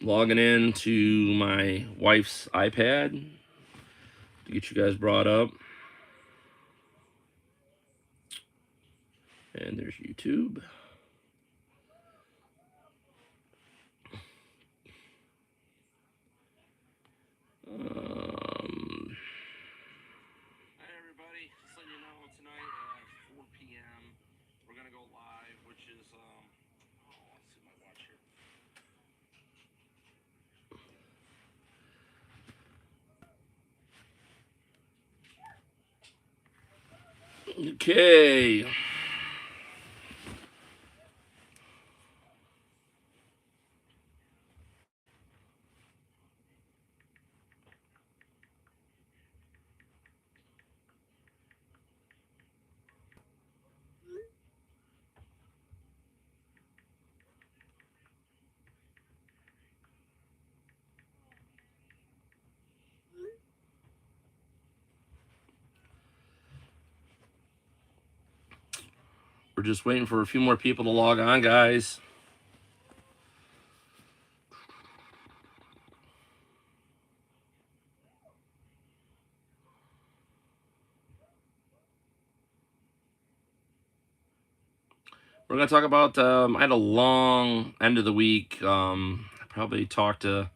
logging in to my wife's iPad to get you guys brought up. And there's YouTube. Hi everybody, just letting you know tonight at 4 p.m. we're gonna go live, which is let's see my watch here. Okay. We're just waiting for a few more people to log on, guys. We're going to talk about, I had a long end of the week. I probably talked to a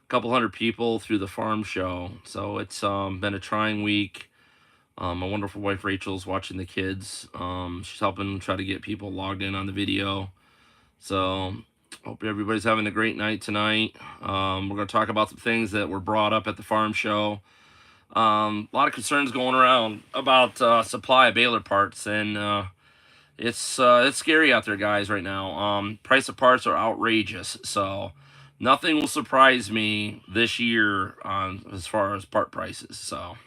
couple hundred people through the farm show. So it's been a trying week. My wonderful wife Rachel's watching the kids. She's helping try to get people logged in on the video. So hope everybody's having a great night tonight. We're going to talk about some things that were brought up at the farm show. A lot of concerns going around about supply of baler parts, and it's scary out there, guys, right now. Price of parts are outrageous, so nothing will surprise me this year as far as part prices. So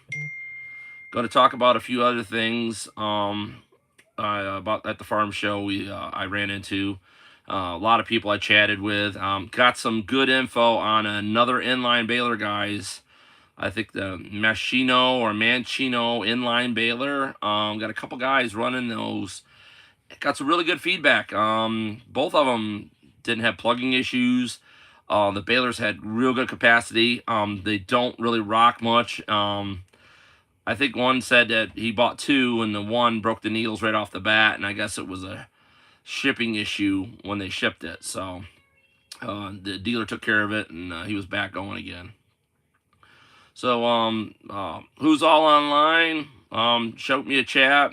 going to talk about a few other things about at the farm show I ran into. A lot of people I chatted with. Got some good info on another inline baler, guys. I think the Mancino inline baler. Got a couple guys running those. Got some really good feedback. Both of them didn't have plugging issues. The balers had real good capacity. They don't really rock much. I think one said that he bought two and the one broke the needles right off the bat, and I guess it was a shipping issue when they shipped it. So the dealer took care of it, and he was back going again. So who's all online? Shoot me a chat.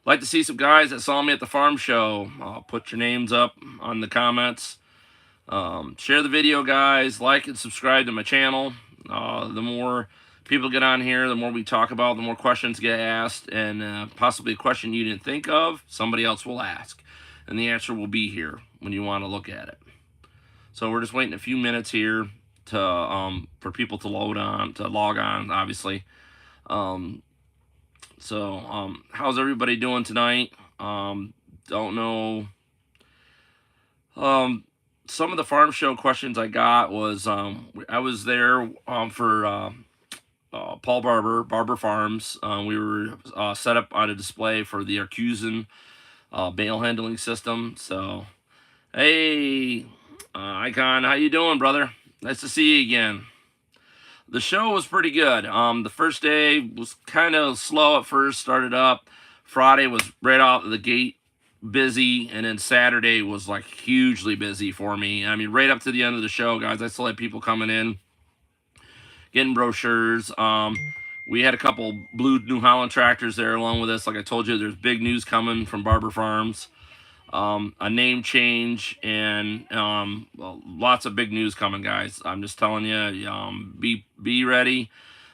Like to see some guys that saw me at the farm show. Put your names up on the comments. Share the video, guys. Like and subscribe to my channel. The more people get on here, the more we talk about, the more questions get asked, and possibly a question you didn't think of, somebody else will ask, and the answer will be here when you want to look at it. So we're just waiting a few minutes here to for people to log on, obviously. So how's everybody doing tonight? Don't know. Some of the farm show questions I got was I was there for Paul Barber Farms. We were set up on a display for the Arcusin bale handling system. So, hey, Icon, how you doing, brother? Nice to see you again. The show was pretty good. The first day was kind of slow at first, started up. Friday was right out of the gate busy, and then Saturday was like hugely busy for me. I mean, right up to the end of the show, guys, I still had people coming in, getting brochures. We had a couple blue New Holland tractors there along with us. Like I told you, there's big news coming from Barber Farms. A name change, and well, lots of big news coming, guys. I'm just telling you, be ready.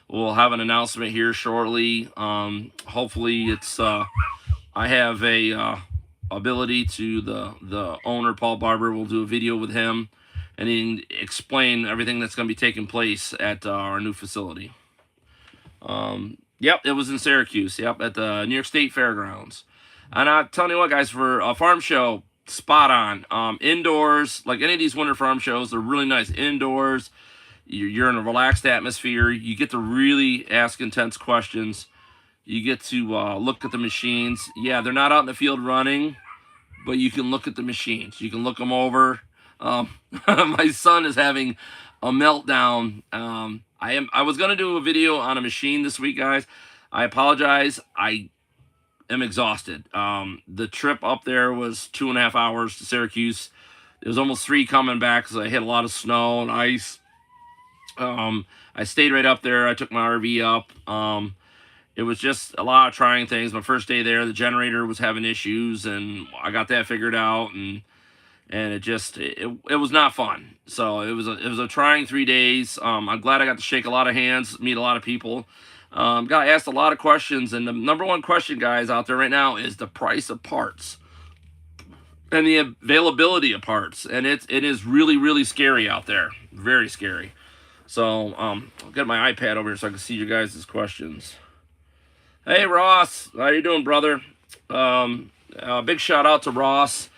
We'll have an announcement here shortly. Hopefully, it's I have a ability to the owner, Paul Barber. We'll do a video with him, and he can explain everything that's going to be taking place at our new facility. Yep, it was in Syracuse. Yep, at the New York State Fairgrounds. And I'm telling you what, guys, for a farm show, spot on. Indoors, like any of these winter farm shows, they're really nice. Indoors, you're in a relaxed atmosphere. You get to really ask intense questions. You get to look at the machines. Yeah, they're not out in the field running, but you can look at the machines. You can look them over. My son is having a meltdown. I was gonna do a video on a machine this week, guys. I apologize. I am exhausted. The trip up there was 2.5 hours to Syracuse. It was almost 3 coming back because I hit a lot of snow and ice. I stayed right up there. I took my RV up. It was just a lot of trying things. My first day there, the generator was having issues, and I got that figured out, and it was not fun. So it was a trying 3 days. I'm glad I got to shake a lot of hands, meet a lot of people. Got asked a lot of questions, and the number one question, guys, out there right now is the price of parts and the availability of parts, and it is really, really scary out there, very scary. So I'll get my iPad over here so I can see you guys' questions. Hey Ross, how you doing, brother? Big shout out to Ross.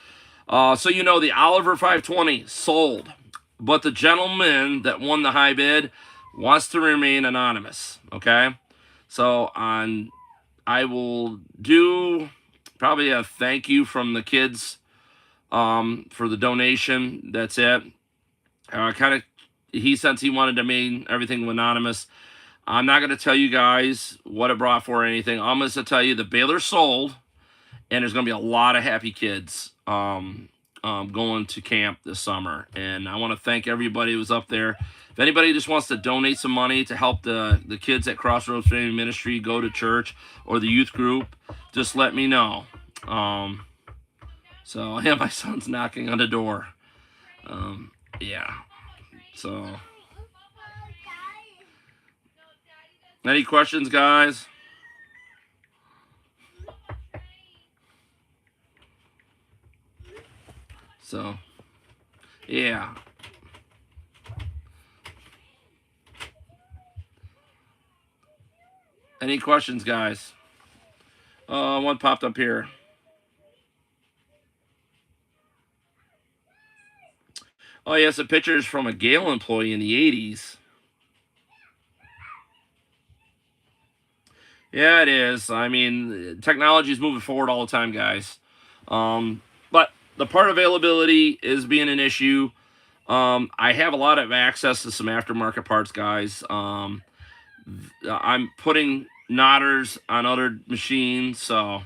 So you know the Oliver 520 sold, but the gentleman that won the high bid wants to remain anonymous. Okay, so I will do probably a thank you from the kids for the donation. That's it. Since he wanted to remain everything anonymous, I'm not going to tell you guys what it brought for or anything. I'm going to tell you the Balers sold, and there's going to be a lot of happy kids going to camp this summer. And I want to thank everybody who was up there. If anybody just wants to donate some money to help the kids at Crossroads Family Ministry go to church, or the youth group, just let me know. So yeah, my son's knocking on the door. Yeah. So, any questions, guys? So, yeah. Any questions, guys? One popped up here. Oh, yes, a picture is from a Gale employee in the 80s. Yeah, it is. I mean, technology is moving forward all the time, guys. But the part availability is being an issue. I have a lot of access to some aftermarket parts, guys. I'm putting knotters on other machines, so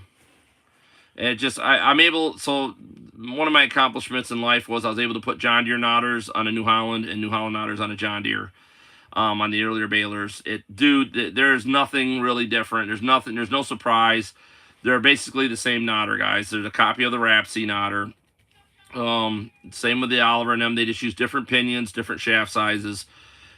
I'm able. So one of my accomplishments in life was I was able to put John Deere knotters on a New Holland and New Holland knotters on a John Deere. On the earlier Balers, there's nothing really different. There's no surprise. They're basically the same knotter, guys. There's a copy of the Rapsy knotter. Same with the Oliver and them. They just use different pinions, different shaft sizes.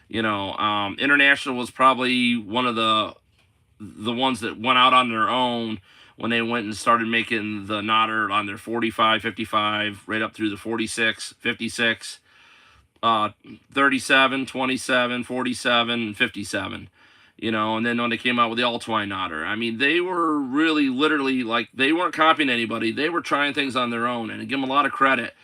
International was probably one of the ones that went out on their own when they went and started making the knotter on their 45, 55, right up through the 46, 56, 37, 27, 47, and 57. And then when they came out with the all-twine knotter, I mean, they were really, literally, like, they weren't copying anybody. They were trying things on their own, and I give them a lot of credit.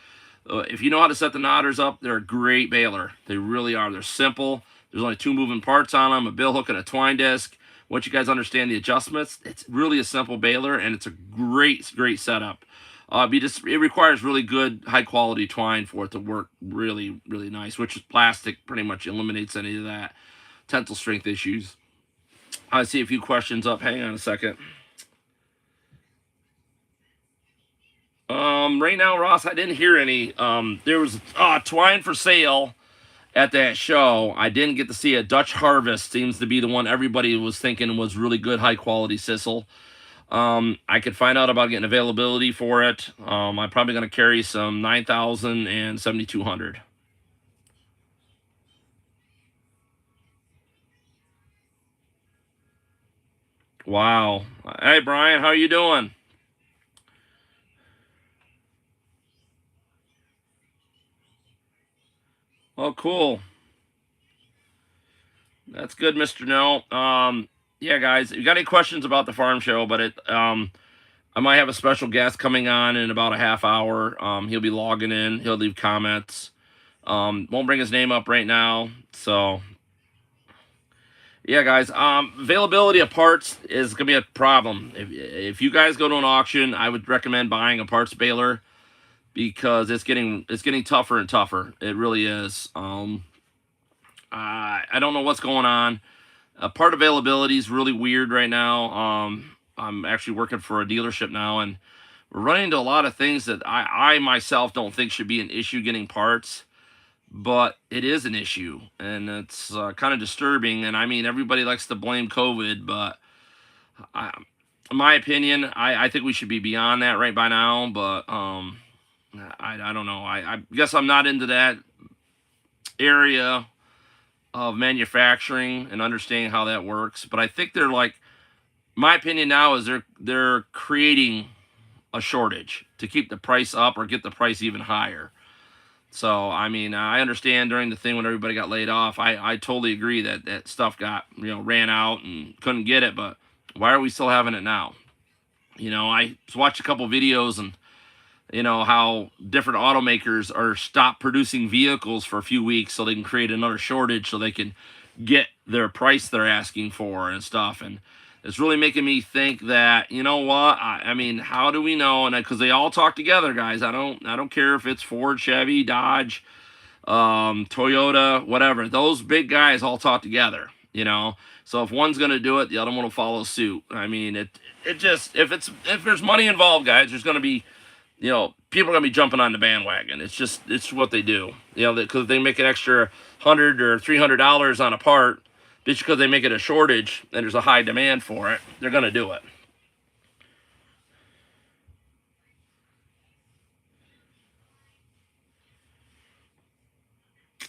If you know how to set the knotters up, they're a great baler. They really are. They're simple. There's only 2 moving parts on them, a bill hook and a twine disc. Once you guys understand the adjustments, it's really a simple baler, and it's a great, great setup. It requires really good, high-quality twine for it to work really, really nice, which is plastic pretty much eliminates any of that tensile strength issues. I see a few questions up. Hang on a second. Right now, Ross, I didn't hear any. There was twine for sale at that show. I didn't get to see it. Dutch Harvest seems to be the one everybody was thinking was really good, high-quality sisal. I could find out about getting availability for it. I'm probably going to carry some 9,000 and 7,200. Wow. Hey, Brian, how you doing? Oh, cool. That's good, Mr. No. Yeah, guys, if you got any questions about the farm show, but I might have a special guest coming on in about a half hour. He'll be logging in. He'll leave comments. Won't bring his name up right now. So, yeah, guys, availability of parts is going to be a problem. If you guys go to an auction, I would recommend buying a parts baler. because it's getting tougher and tougher. It really is. I don't know what's going on. Part availability is really weird right now. I'm actually working for a dealership now, and we're running into a lot of things that I myself don't think should be an issue getting parts, but it is an issue, and it's kind of disturbing. And I mean, everybody likes to blame COVID, but I, in my opinion, I think we should be beyond that right by now. But I don't know. I guess I'm not into that area of manufacturing and understanding how that works. But I think they're like, my opinion now is they're creating a shortage to keep the price up or get the price even higher. So I mean, I understand during the thing when everybody got laid off, I totally agree that that stuff got ran out and couldn't get it. But why are we still having it now? I watched a couple videos and how different automakers are stopped producing vehicles for a few weeks so they can create another shortage so they can get their price they're asking for and stuff. And it's really making me think that, you know what, I mean, how do we know? And because they all talk together, guys. I don't care if it's Ford, Chevy, Dodge, Toyota, whatever. Those big guys all talk together. So if one's gonna do it, the other one will follow suit. I mean, it just, if there's money involved, guys, there's gonna be, people are gonna be jumping on the bandwagon. It's what they do. Because they make an extra $100 or $300 on a part, just because they make it a shortage and there's a high demand for it, they're gonna do it.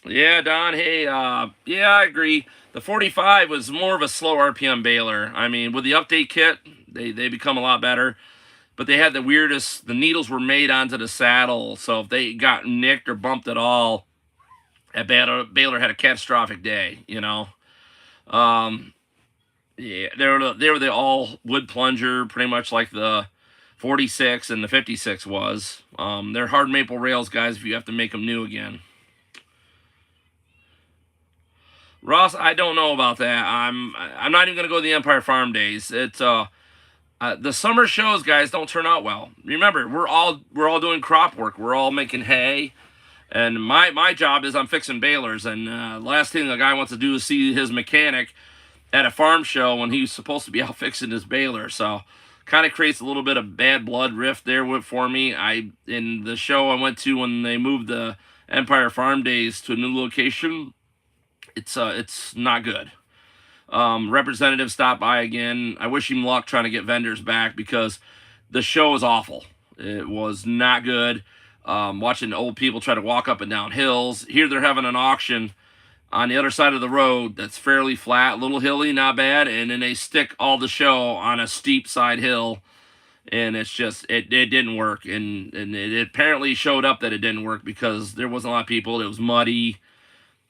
Yeah, Don. Hey, yeah, I agree. The 45 was more of a slow RPM baler. I mean, with the update kit, they become a lot better. But they had the weirdest. The needles were made onto the saddle, so if they got nicked or bumped at all, that baler had a catastrophic day. Um, yeah, they were the all wood plunger, pretty much like the 46 and the 56 was. They're hard maple rails, guys. If you have to make them new again. Ross, I don't know about that. I'm not even gonna go to the Empire Farm Days. It's the summer shows, guys, don't turn out well. Remember, we're all doing crop work. We're all making hay, and my job is I'm fixing balers. And last thing a guy wants to do is see his mechanic at a farm show when he's supposed to be out fixing his baler. So kind of creates a little bit of bad blood rift there for me. In the show I went to when they moved the Empire Farm Days to a new location, it's not good. Representative stopped by again. I wish him luck trying to get vendors back because the show was awful. It was not good. Watching old people try to walk up and down hills. Here they're having an auction on the other side of the road that's fairly flat, a little hilly, not bad, and then they stick all the show on a steep side hill, and it's just, it didn't work, and it apparently showed up that it didn't work because there wasn't a lot of people. It was muddy.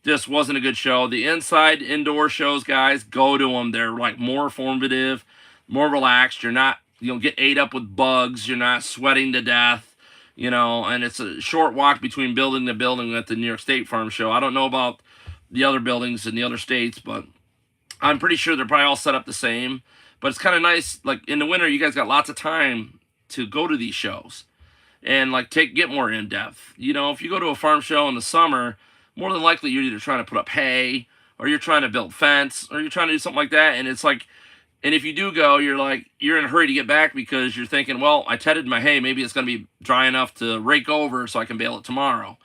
This wasn't a good show. The inside indoor shows, guys, go to them. They're like more formative, more relaxed. You're not, get ate up with bugs. You're not sweating to death, and it's a short walk between building to building at the New York State Farm Show. I don't know about the other buildings in the other states, but I'm pretty sure they're probably all set up the same. But it's kind of nice. Like in the winter, you guys got lots of time to go to these shows and like get more in depth. If you go to a farm show in the summer, more than likely you're either trying to put up hay or you're trying to build fence or you're trying to do something like that. And it's like, and if you do go, you're in a hurry to get back because you're thinking, well, I tedded my hay. Maybe it's going to be dry enough to rake over so I can bale it tomorrow.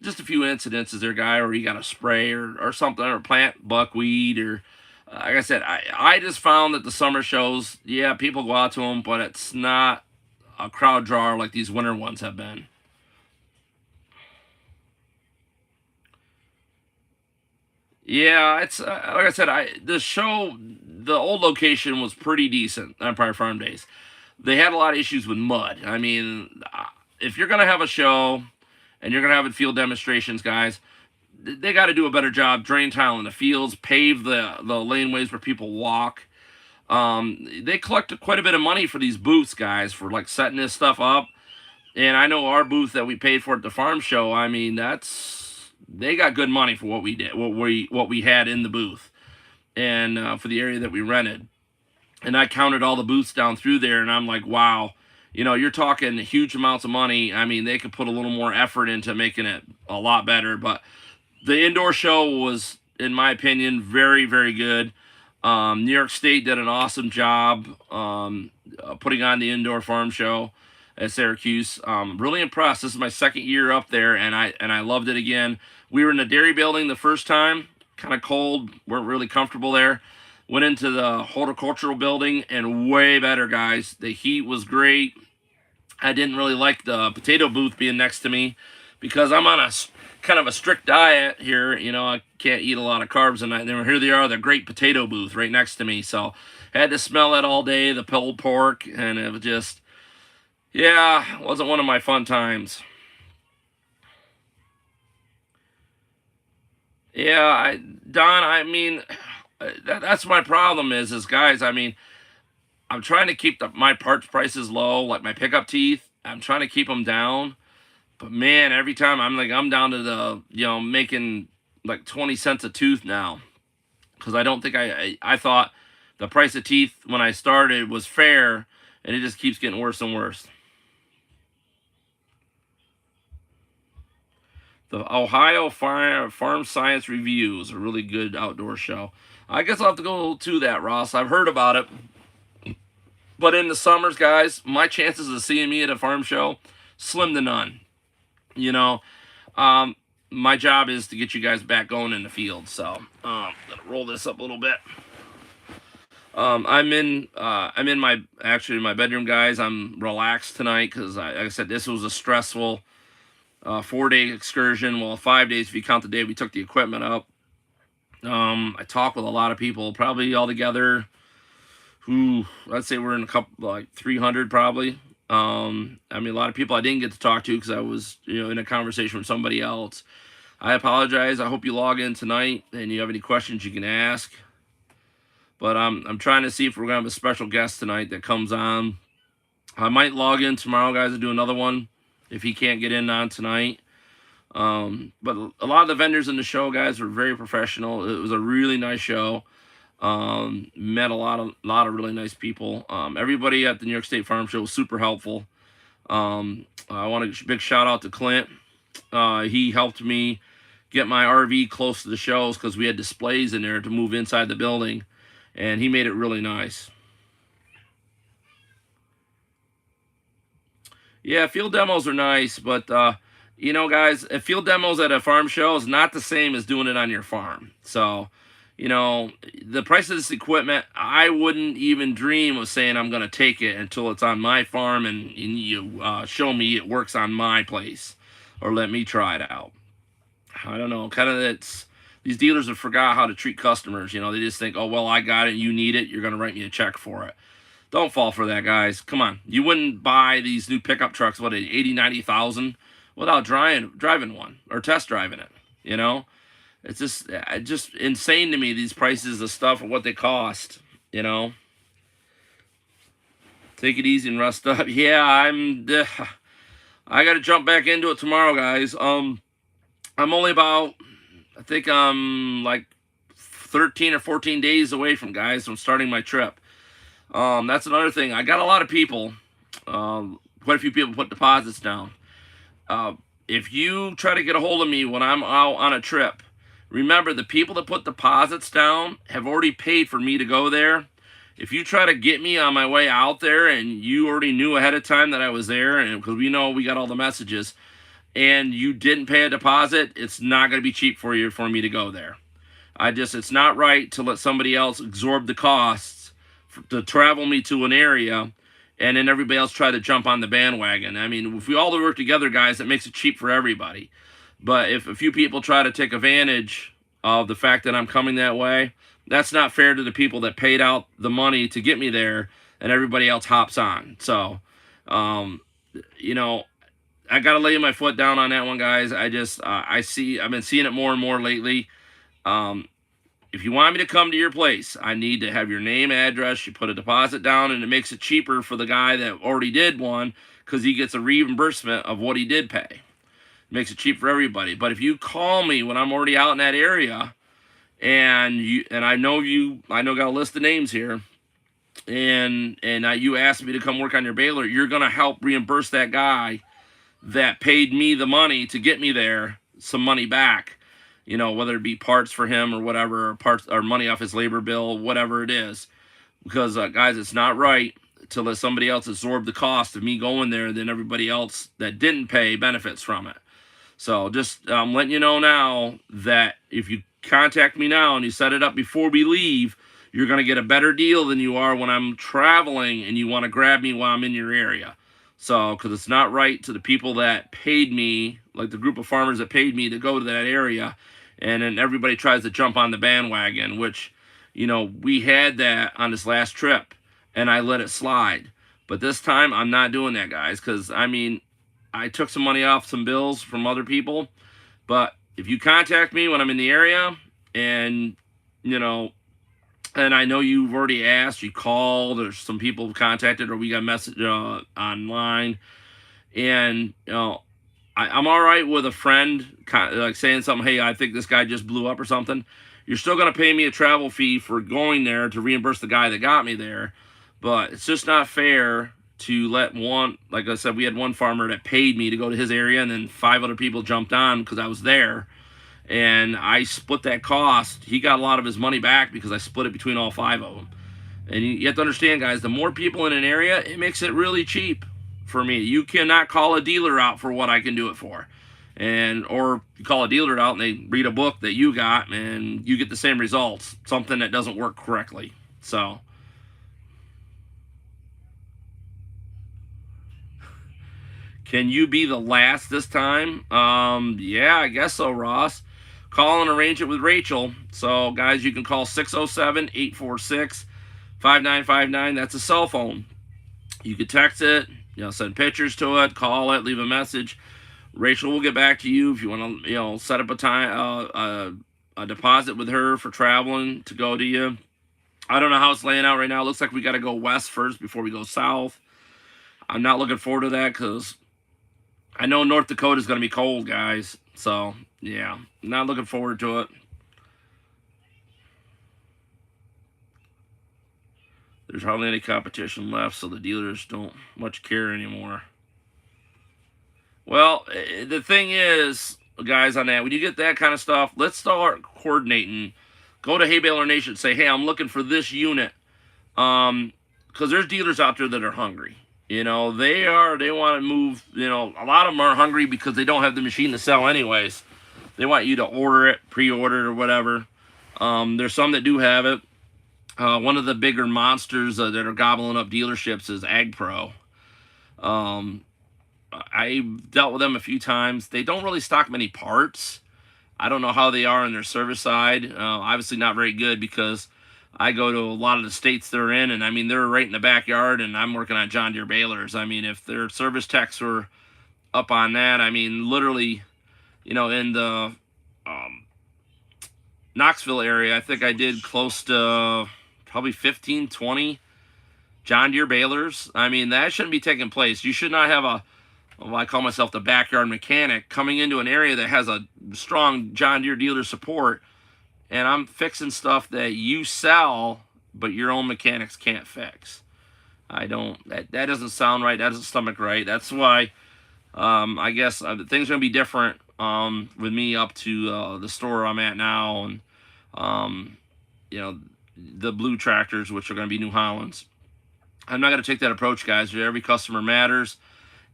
Just a few incidences there, guy, or you got to spray or something, or plant buckwheat, or like I said, I just found that the summer shows, yeah, people go out to them, but it's not a crowd drawer like these winter ones have been. Yeah, it's like I said, the old location was pretty decent. Empire Farm Days. They had a lot of issues with mud. I mean, if you're gonna have a show and you're gonna have field demonstrations, guys, they got to do a better job drain tile in the fields, pave the laneways where people walk. They collect quite a bit of money for these booths, guys, for like setting this stuff up. And I know our booth that we paid for at the farm show. I mean, they got good money for what we did, what we had in the booth, and for the area that we rented. And I counted all the booths down through there, and I'm like, wow, you're talking huge amounts of money. I mean, they could put a little more effort into making it a lot better. But the indoor show was, in my opinion, very, very good. New York State did an awesome job putting on the indoor farm show at Syracuse. Really impressed. This is my second year up there, and I loved it again. We were in the dairy building the first time, kind of cold, weren't really comfortable there. Went into the horticultural building, and way better, guys. The heat was great. I didn't really like the potato booth being next to me because I'm on a kind of a strict diet here. I can't eat a lot of carbs, and here they are, the great potato booth right next to me. So I had to smell it all day, the pulled pork, and it was just, yeah, wasn't one of my fun times. Yeah, Don, I mean, that's my problem is guys, I mean, I'm trying to keep my parts prices low, like my pickup teeth. I'm trying to keep them down. But man, every time I'm down to the making like 20 cents a tooth now because I don't think I thought the price of teeth when I started was fair, and it just keeps getting worse and worse. The Ohio Farm Science Review is a really good outdoor show. I guess I'll have to go to that, Ross. I've heard about it. But in the summers, guys, my chances of seeing me at a farm show, slim to none. You know, um, my job is to get you guys back going in the field. So, gonna roll this up a little bit. I'm in my bedroom, guys. I'm relaxed tonight because, like I said, this was a stressful 4-day excursion. Well, 5 days if you count the day we took the equipment up. I talked with a lot of people, probably altogether. Who I'd say we're in a couple like 300 probably. I mean, a lot of people I didn't get to talk to because I was, in a conversation with somebody else. I apologize. I hope you log in tonight and you have any questions you can ask. But I'm trying to see if we're gonna have a special guest tonight that comes on. I might log in tomorrow, guys, and do another one if he can't get in on tonight. But a lot of the vendors in the show, guys, were very professional. It was a really nice show. Met a lot of really nice people. Everybody at the New York State Farm Show was super helpful. I want a big shout out to Clint. He helped me get my RV close to the shows because we had displays in there to move inside the building, and he made it really nice. Yeah, field demos are nice, but guys, field demos at a farm show is not the same as doing it on your farm. So, the price of this equipment, I wouldn't even dream of saying I'm going to take it until it's on my farm and you show me it works on my place or let me try it out. I don't know. Kind of these dealers have forgot how to treat customers. They just think, oh, well, I got it. You need it. You're going to write me a check for it. Don't fall for that, guys. Come on. You wouldn't buy these new pickup trucks, what, 80, 90,000 without driving one or test driving it. It's just insane to me, these prices of stuff and what they cost. Take it easy and rest up. Yeah, I got to jump back into it tomorrow, guys. I'm only about, I think I'm like 13 or 14 days away from starting my trip. That's another thing. I got a lot of people, quite a few people put deposits down. If you try to get a hold of me when I'm out on a trip, remember the people that put deposits down have already paid for me to go there. If you try to get me on my way out there and you already knew ahead of time that I was there, and because we know we got all the messages, and you didn't pay a deposit, it's not going to be cheap for me to go there. It's not right to let somebody else absorb the costs to travel me to an area, and then everybody else try to jump on the bandwagon. I mean, if we all work together, guys, that makes it cheap for everybody. But if a few people try to take advantage of the fact that I'm coming that way, that's not fair to the people that paid out the money to get me there, and everybody else hops on. So, I got to lay my foot down on that one, guys. I've been seeing it more and more lately. If you want me to come to your place, I need to have your name, address, you put a deposit down, and it makes it cheaper for the guy that already did one because he gets a reimbursement of what he did pay. It makes it cheap for everybody. But if you call me when I'm already out in that area, and I know got a list of names here, and you asked me to come work on your baler, you're going to help reimburse that guy that paid me the money to get me there some money back. You know, whether it be parts for him or whatever, or parts or money off his labor bill, whatever it is. Because guys, it's not right to let somebody else absorb the cost of me going there, then everybody else that didn't pay benefits from it. So just letting you know now that if you contact me now and you set it up before we leave, you're going to get a better deal than you are when I'm traveling and you want to grab me while I'm in your area. So, because it's not right to the people that paid me, like the group of farmers that paid me to go to that area, and then everybody tries to jump on the bandwagon, which, you know, we had that on this last trip, and I let it slide. But this time, I'm not doing that, guys, because, I mean, I took some money off some bills from other people, but if you contact me when I'm in the area, and, you know, and I know you've already asked, you called, or some people have contacted, or we got message online, and, you know, I'm all right with a friend like saying something, hey, I think this guy just blew up or something. You're still going to pay me a travel fee for going there to reimburse the guy that got me there, but it's just not fair to let one, like I said, we had one farmer that paid me to go to his area, and then 5 other people jumped on because I was there, and I split that cost. He got a lot of his money back because I split it between all 5 of them. And you have to understand, guys, the more people in an area, it makes it really cheap for me. You cannot call a dealer out for what I can do it for. And or you call a dealer out and they read a book that you got and you get the same results, something that doesn't work correctly. So can you be the last this time? Yeah, I guess so, Ross. Call and arrange it with Rachel. So, guys, you can call 607-846-5959. That's a cell phone. You can text it, you know, send pictures to it, call it, leave a message. Rachel will get back to you if you want to, you know, set up a time, a deposit with her for traveling to go to you. I don't know how it's laying out right now. It looks like we got to go west first before we go south. I'm not looking forward to that because I know North Dakota is going to be cold, guys. So, yeah, not looking forward to it. There's hardly any competition left, so the dealers don't much care anymore. Well, the thing is, guys, on that, when you get that kind of stuff, let's start coordinating. Go to Hey Baler Nation and say, hey, I'm looking for this unit. Because there's dealers out there that are hungry. You know, they want to move, you know, a lot of them are hungry because they don't have the machine to sell anyways. They want you to order it, pre-order it, or whatever. There's some that do have it. One of the bigger monsters that are gobbling up dealerships is AgPro. I've dealt with them a few times. They don't really stock many parts. I don't know how they are on their service side. Obviously not very good because I go to a lot of the states they're in, and I mean, they're right in the backyard, and I'm working on John Deere balers. I mean, if their service techs were up on that, I mean, literally, you know, in the Knoxville area, I think I did close to probably 15, 20 John Deere balers. I mean, that shouldn't be taking place. You should not have well, I call myself the backyard mechanic coming into an area that has a strong John Deere dealer support, and I'm fixing stuff that you sell, but your own mechanics can't fix. That doesn't sound right. That doesn't stomach right. That's why I guess things are going to be different with me up to the store I'm at now, and you know, the blue tractors, which are going to be New Hollands. I'm not going to take that approach, guys. Every customer matters.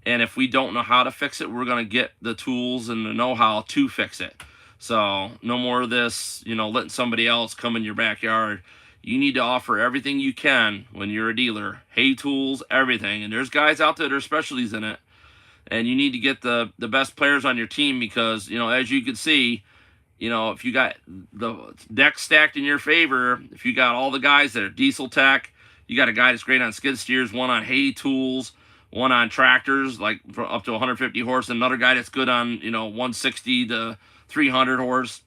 And if we don't know how to fix it, we're going to get the tools and the know-how to fix it. So no more of this, you know, letting somebody else come in your backyard. You need to offer everything you can when you're a dealer. Hay tools, everything. And there's guys out there that are specialties in it. And you need to get the best players on your team because, you know, as you can see, you know, if you got the deck stacked in your favor, if you got all the guys that are diesel tech, you got a guy that's great on skid steers, one on hay tools, one on tractors, like up to 150 horse, and another guy that's good on, you know, 160 to 300 horse.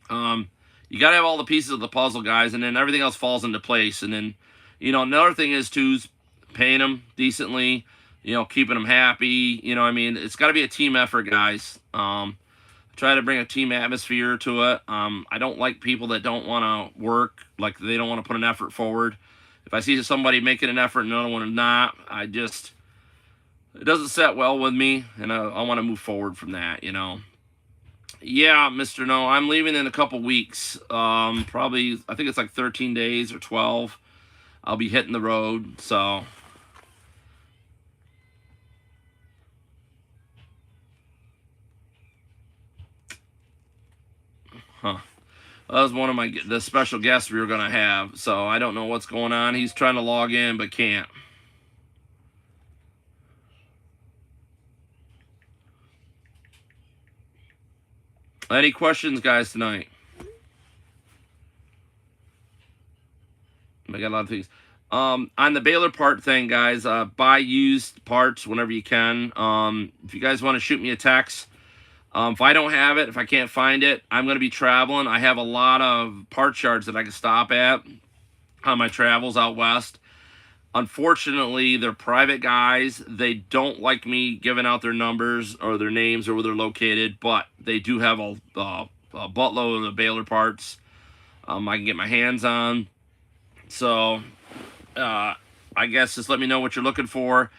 You got to have all the pieces of the puzzle, guys, and then everything else falls into place. And then, you know, another thing is, too, is paying them decently, you know, keeping them happy. You know, I mean, it's got to be a team effort, guys. Try to bring a team atmosphere to it. I don't like people that don't want to work, like they don't want to put an effort forward. If I see somebody making an effort and another one is not, it doesn't set well with me, and I want to move forward from that, Yeah, Mr. No, I'm leaving in a couple weeks. Probably, I think it's like 13 days or 12. I'll be hitting the road, so. Huh. That was one of the special guests we were going to have, so I don't know what's going on. He's trying to log in, but can't. Any questions, guys, tonight? I got a lot of things. On the Baler part thing, guys, buy used parts whenever you can. If you guys want to shoot me a text, if I don't have it, if I can't find it, I'm going to be traveling. I have a lot of parts yards that I can stop at on my travels out west. Unfortunately, they're private guys. They don't like me giving out their numbers or their names or where they're located, but they do have a buttload of the Baler parts I can get my hands on. So, I guess just let me know what you're looking for.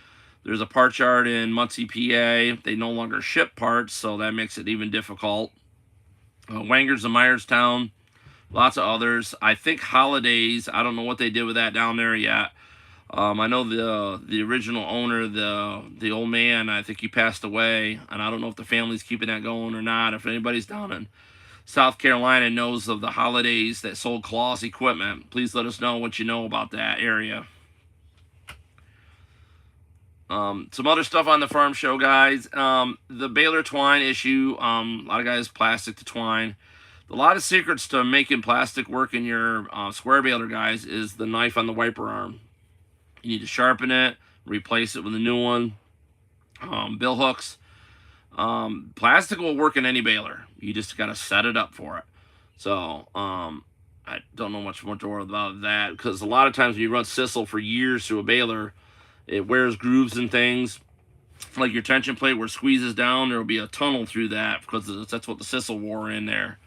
There's a parts yard in Muncie, PA. They no longer ship parts, so that makes it even difficult. Wangers and Myerstown, lots of others. I think Holidays, I don't know what they did with that down there yet. I know the original owner, the old man, I think he passed away, and I don't know if the family's keeping that going or not. If anybody's down in South Carolina knows of the Holidays that sold Claws equipment, please let us know what you know about that area. Some other stuff on the farm show, guys. The Baler twine issue, a lot of guys plastic to twine. A lot of secrets to making plastic work in your square baler, guys, is the knife on the wiper arm. You need to sharpen it, replace it with a new one. Bill hooks. Plastic will work in any baler. You just got to set it up for it. So, I don't know much more about that, because a lot of times when you run sisal for years through a baler, it wears grooves and things. Like your tension plate where it squeezes down, there will be a tunnel through that because that's what the sisal wore in there.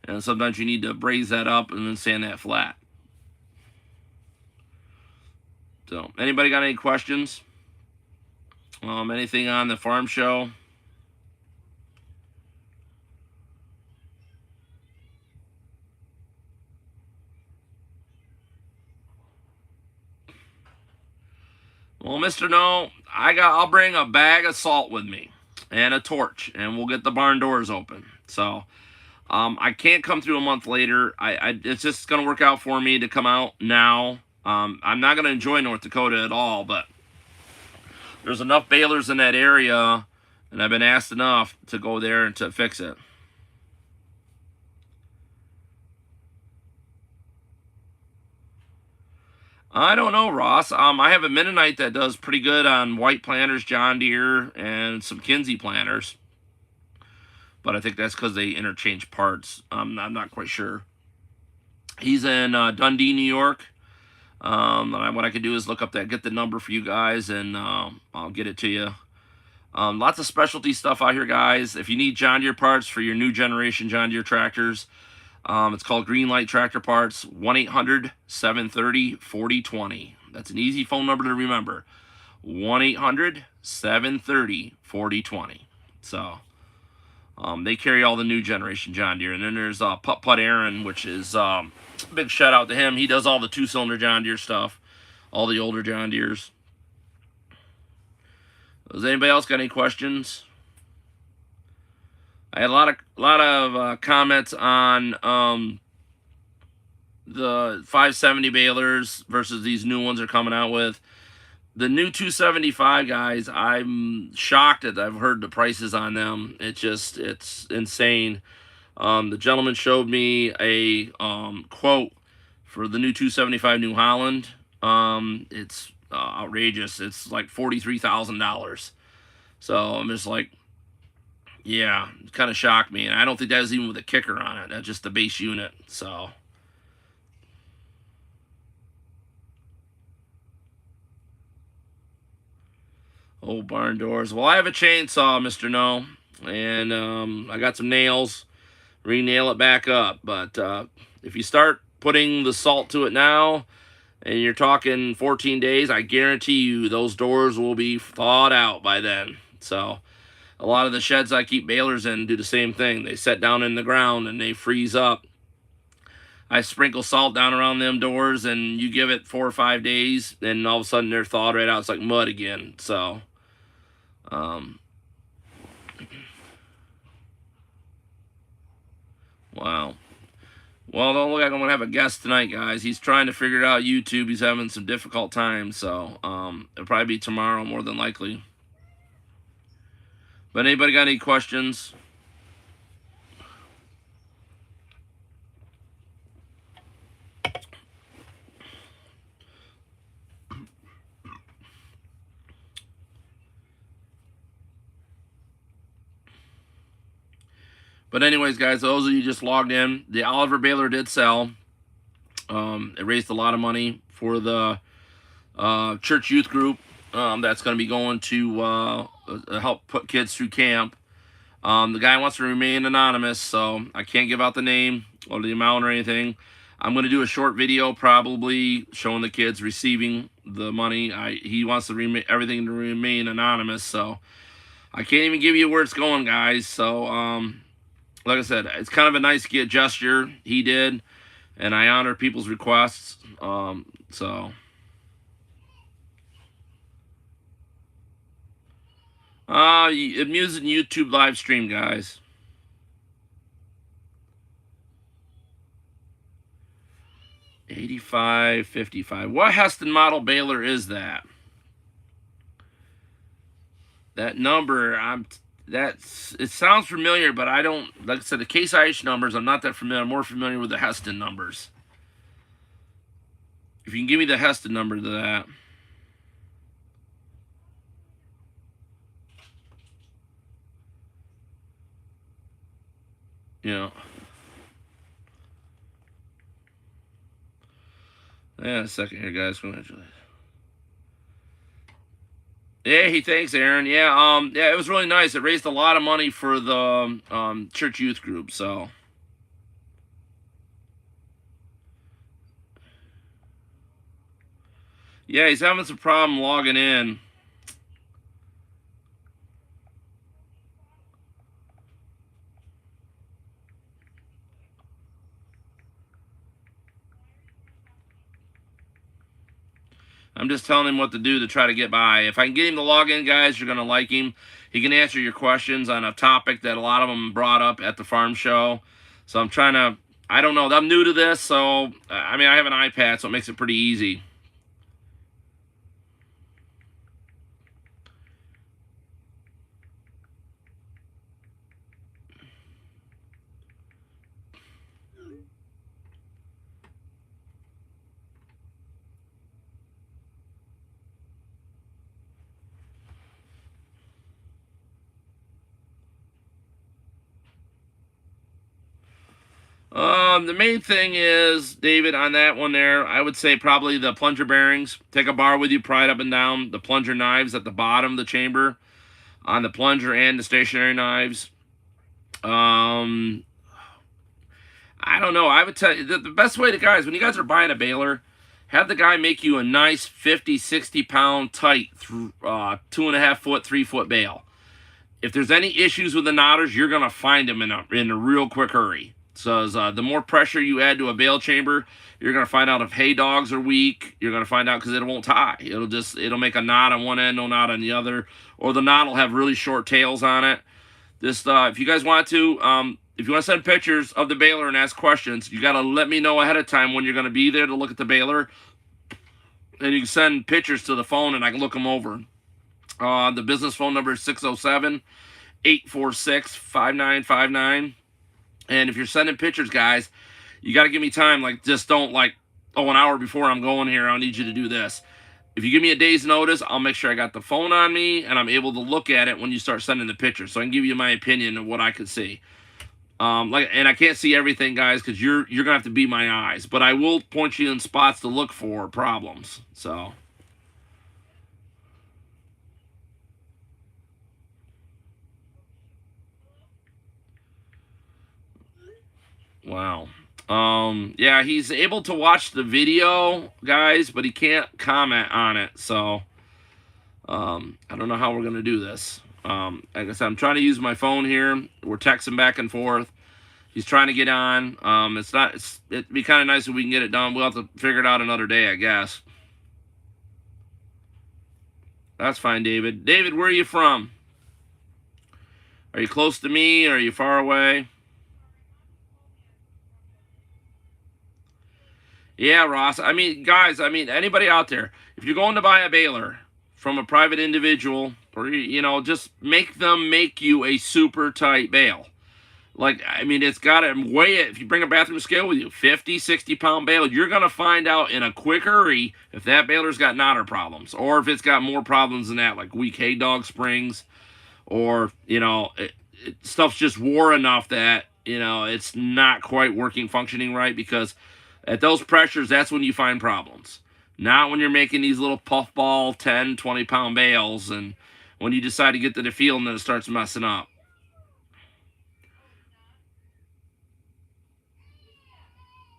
And sometimes you need to braze that up and then sand that flat. So, anybody got any questions? Anything on the farm show? Well, Mr. No, I'll bring a bag of salt with me and a torch, and we'll get the barn doors open. So, I can't come through a month later. It's just gonna work out for me to come out now. I'm not gonna enjoy North Dakota at all, but there's enough balers in that area, and I've been asked enough to go there and to fix it. I don't know, Ross. I have a Mennonite that does pretty good on white planters, John Deere, and some Kinsey planters. But I think that's because they interchange parts. I'm not quite sure. He's in Dundee, New York. What I could do is look up get the number for you guys, and I'll get it to you. Lots of specialty stuff out here, guys. If you need John Deere parts for your new generation John Deere tractors, it's called Greenlight Tractor Parts, 1-800-730-4020. That's an easy phone number to remember, 1-800-730-4020. So, they carry all the new generation John Deere. And then there's Putt Putt Aaron, which is big shout out to him. He does all the 2-cylinder John Deere stuff, all the older John Deeres. Does anybody else got any questions? I had a lot of comments on the 570 balers versus these new ones they're coming out with. The new 275, guys, I'm shocked that I've heard the prices on them. It's insane. The gentleman showed me a quote for the new 275 New Holland. It's outrageous. It's like $43,000. So I'm just like, yeah, it kind of shocked me. And I don't think that was even with a kicker on it. That's just the base unit. So, oh, barn doors. Well, I have a chainsaw, Mr. No. And I got some nails. Re-nail it back up. But if you start putting the salt to it now, and you're talking 14 days, I guarantee you those doors will be thawed out by then. So a lot of the sheds I keep balers in do the same thing. They set down in the ground and they freeze up. I sprinkle salt down around them doors, and you give it 4 or 5 days, and all of a sudden they're thawed right out. It's like mud again. So, wow. Well, don't look like I'm gonna have a guest tonight, guys. He's trying to figure it out YouTube. He's having some difficult times, so it'll probably be tomorrow more than likely. But anybody got any questions? But anyways, guys, those of you just logged in, the Oliver Baler did sell. It raised a lot of money for the church youth group that's going to be going to help put kids through camp. The guy wants to remain anonymous, so I can't give out the name or the amount or anything. I'm going to do a short video probably showing the kids receiving the money. He wants to everything to remain anonymous, so I can't even give you where it's going, guys. So, like I said, it's kind of a nice gesture he did, and I honor people's requests. So, amusing YouTube live stream, guys. 8555. What Heston model baler is that? That number, it sounds familiar, but I don't, like I said, the Case IH numbers, I'm not that familiar. I'm more familiar with the Heston numbers. If you can give me the Heston number to that. Yeah. Yeah, a second here, guys. Congratulations. Yeah, he thanks Aaron. Yeah, yeah, it was really nice. It raised a lot of money for the church youth group, so. Yeah, he's having some problem logging in. I'm just telling him what to do to try to get by. If I can get him to log in, guys, you're going to like him. He can answer your questions on a topic that a lot of them brought up at the farm show. So I'm trying to, I don't know. I'm new to this, so, I mean, I have an iPad, so it makes it pretty easy. The main thing is, David, on that one there, I would say probably the plunger bearings. Take a bar with you, pry it up and down. The plunger knives at the bottom of the chamber on the plunger and the stationary knives. I don't know. I would tell you, the best way to, guys, when you guys are buying a baler, have the guy make you a nice 50, 60 pound tight 2.5 foot, 3 foot bale. If there's any issues with the knotters, you're going to find them in a real quick hurry. So the more pressure you add to a bale chamber, you're going to find out if hay dogs are weak. You're going to find out because it won't tie. It'll make a knot on one end, no knot on the other. Or the knot will have really short tails on it. Just, if you guys want to, if you want to send pictures of the baler and ask questions, you got to let me know ahead of time when you're going to be there to look at the baler. And you can send pictures to the phone and I can look them over. The business phone number is 607-846-5959. And if you're sending pictures, guys, you got to give me time. Like, just don't, like, oh, an hour before I'm going here, I need you to do this. If you give me a day's notice, I'll make sure I got the phone on me and I'm able to look at it when you start sending the pictures, so I can give you my opinion of what I could see. And I can't see everything, guys, because you're gonna have to be my eyes, but I will point you in spots to look for problems. So. Wow. Yeah, he's able to watch the video, guys, but he can't comment on it. So, I don't know how we're gonna do this. Like I said, I'm trying to use my phone here. We're texting back and forth. He's trying to get on. It'd be kind of nice if we can get it done. We'll have to figure it out another day, I guess. That's fine, David. David, where are you from? Are you close to me? Or are you far away? Yeah, Ross. I mean, guys, anybody out there, if you're going to buy a baler from a private individual, or, just make them make you a super tight bale. Like, it's got to weigh it. If you bring a bathroom scale with you, 50, 60-pound baler, you're going to find out in a quick hurry if that baler's got knotter problems, or if it's got more problems than that, like weak hay dog springs, or, stuff's just wore enough that, it's not quite functioning right, because at those pressures, that's when you find problems. Not when you're making these little puffball 10, 20-pound bales, and when you decide to get to the field and then it starts messing up.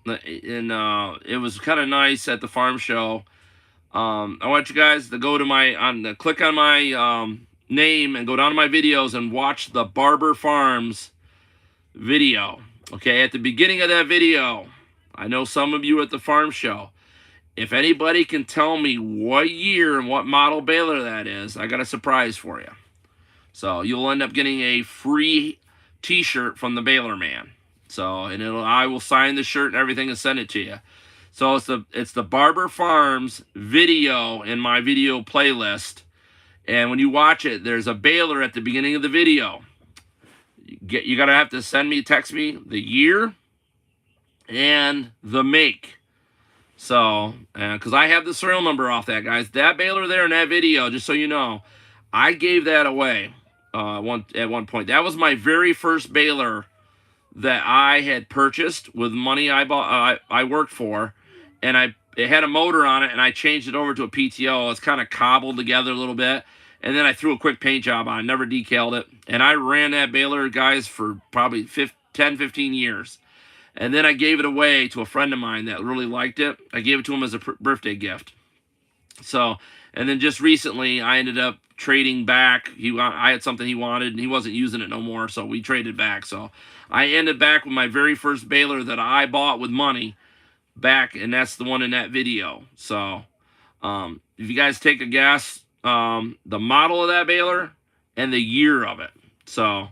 And it was kind of nice at the farm show. I want you guys to go to click on my name and go down to my videos and watch the Barber Farms video. Okay, at the beginning of that video, I know some of you at the farm show. If anybody can tell me what year and what model baler that is, I got a surprise for you. So you'll end up getting a free t-shirt from the BALERMAN. So, and I will sign the shirt and everything and send it to you. So it's the Barber Farms video in my video playlist. And when you watch it, there's a baler at the beginning of the video. You gotta have to text me the year and the make. So, because I have the serial number off that, guys. That baler there in that video, just so you know, I gave that away at one point. That was my very first baler that I had purchased with money I worked for, and it had a motor on it, and I changed it over to a PTO. It's kind of cobbled together a little bit, and then I threw a quick paint job on it, never decaled it, and I ran that baler, guys, for probably 10, 15 years. And then I gave it away to a friend of mine that really liked it. I gave it to him as a birthday gift. So, and then just recently, I ended up trading back. I had something he wanted, and he wasn't using it no more, so we traded back. So I ended back with my very first baler that I bought with money back, and that's the one in that video. So if you guys take a guess, the model of that baler and the year of it. So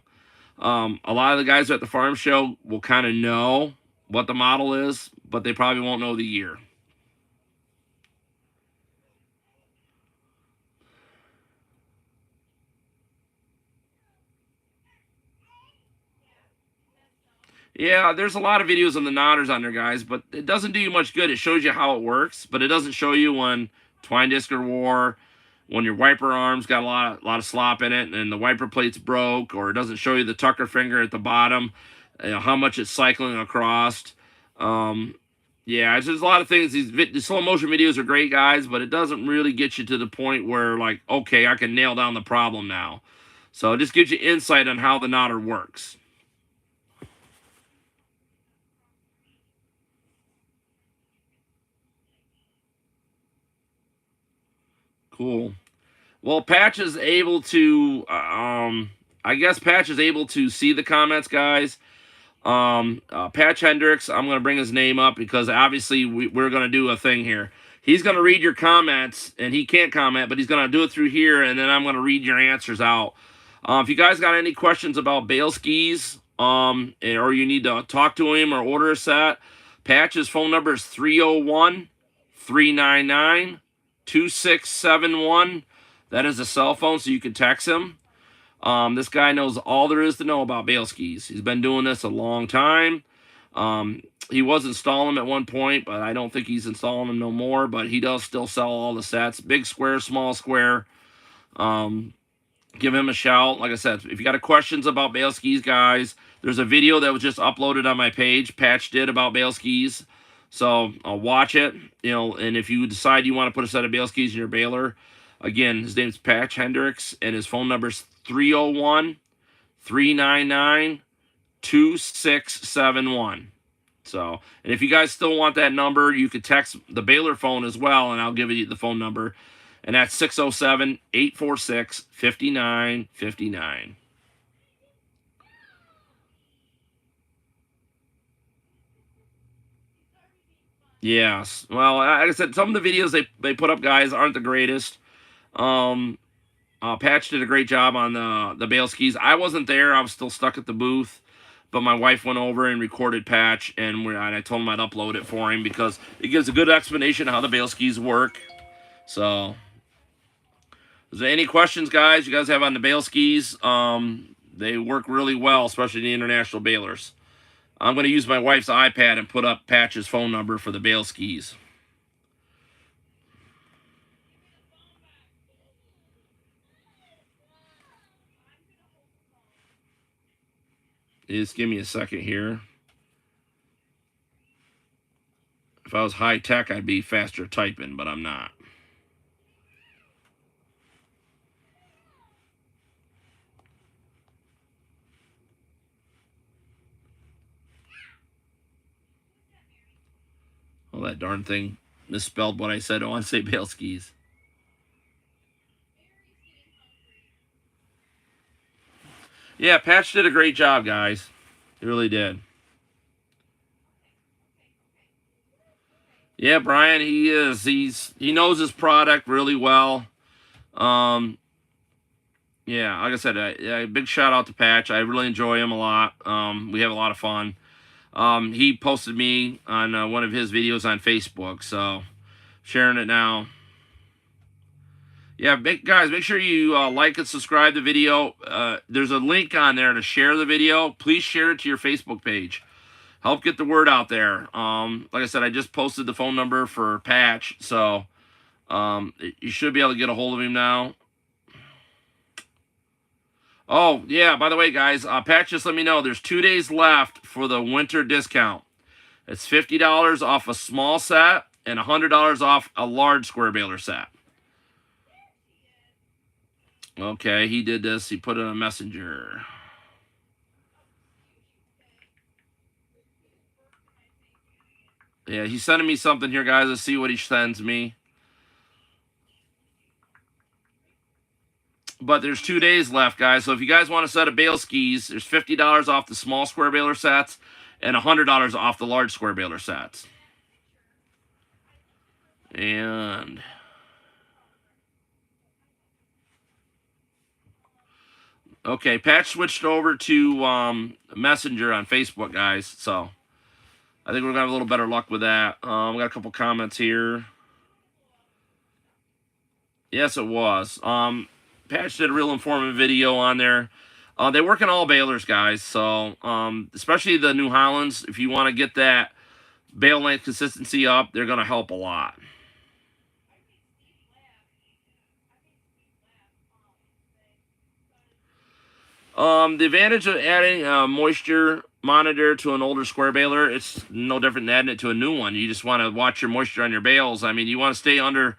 a lot of the guys at the farm show will kind of know what the model is, but they probably won't know the year. Yeah, there's a lot of videos on the knotters on there, guys, but it doesn't do you much good. It shows you how it works, but it doesn't show you when twine disc are wore, when your wiper arm's got a lot of slop in it, and the wiper plate's broke, or it doesn't show you the tucker finger at the bottom, how much it's cycling across. Yeah, there's a lot of things. The slow motion videos are great, guys, but it doesn't really get you to the point where, like, okay, I can nail down the problem now. So it just gives you insight on how the knotter works. Cool. Well, Patch is able to, I guess Patch is able to see the comments, guys. Patch Hendricks, I'm going to bring his name up because obviously we're going to do a thing here. He's going to read your comments, and he can't comment, but he's going to do it through here, and then I'm going to read your answers out. If you guys got any questions about Bale Skis, or you need to talk to him or order a set, Patch's phone number is 301-399-2671. That is a cell phone, so you can text him. This guy knows all there is to know about Bale Skis. He's been doing this a long time. He was installing them at one point, but I don't think he's installing them no more. But he does still sell all the sets. Big square, small square. Give him a shout. Like I said, if you got questions about Bale Skis, guys, there's a video that was just uploaded on my page. Patch did about Bale Skis. So I'll watch it. And if you decide you want to put a set of Bale Skis in your baler, again, his name's Patch Hendricks, and his phone number is 301-399-2671. So, and if you guys still want that number, you could text the Baler phone as well, and I'll give you the phone number. And that's 607-846-5959. Yes. Well, like I said, some of the videos they put up, guys, aren't the greatest. Um, Patch did a great job on the Bale Skis. I wasn't there. I was still stuck at the booth. But my wife went over and recorded Patch, and I told him I'd upload it for him because it gives a good explanation of how the Bale Skis work. So, is there any questions, guys, you guys have on the Bale Skis? They work really well, especially the international balers. I'm going to use my wife's iPad and put up Patch's phone number for the Bale Skis. Just give me a second here. If I was high tech, I'd be faster typing, but I'm not. Well, that darn thing misspelled what I said. I want to say Bale Skis. Yeah, Patch did a great job, guys. He really did. Yeah, Brian, he is. He knows his product really well. Um, yeah, like I said, big shout out to Patch. I really enjoy him a lot. We have a lot of fun. He posted me on one of his videos on Facebook, so sharing it now. Yeah, guys, make sure you like and subscribe the video. There's a link on there to share the video. Please share it to your Facebook page. Help get the word out there. Like I said, I just posted the phone number for Patch, so you should be able to get a hold of him now. Oh, yeah, by the way, guys, Patch just let me know there's 2 days left for the winter discount. It's $50 off a small set and $100 off a large square baler set. Okay, he did this. He put it on Messenger. Yeah, he's sending me something here, guys. Let's see what he sends me. But there's 2 days left, guys. So if you guys want a set of Bale Skis, there's $50 off the small square baler sets and $100 off the large square baler sets. And okay, Patch switched over to Messenger on Facebook, guys. So I think we're gonna have a little better luck with that. We got a couple comments here. Yes, it was. Patch did a real informative video on there. They work in all balers, guys. So especially the New Hollands, if you want to get that bale length consistency up, they're gonna help a lot. The advantage of adding a moisture monitor to an older square baler, it's no different than adding it to a new one. You just want to watch your moisture on your bales. I mean, you want to stay under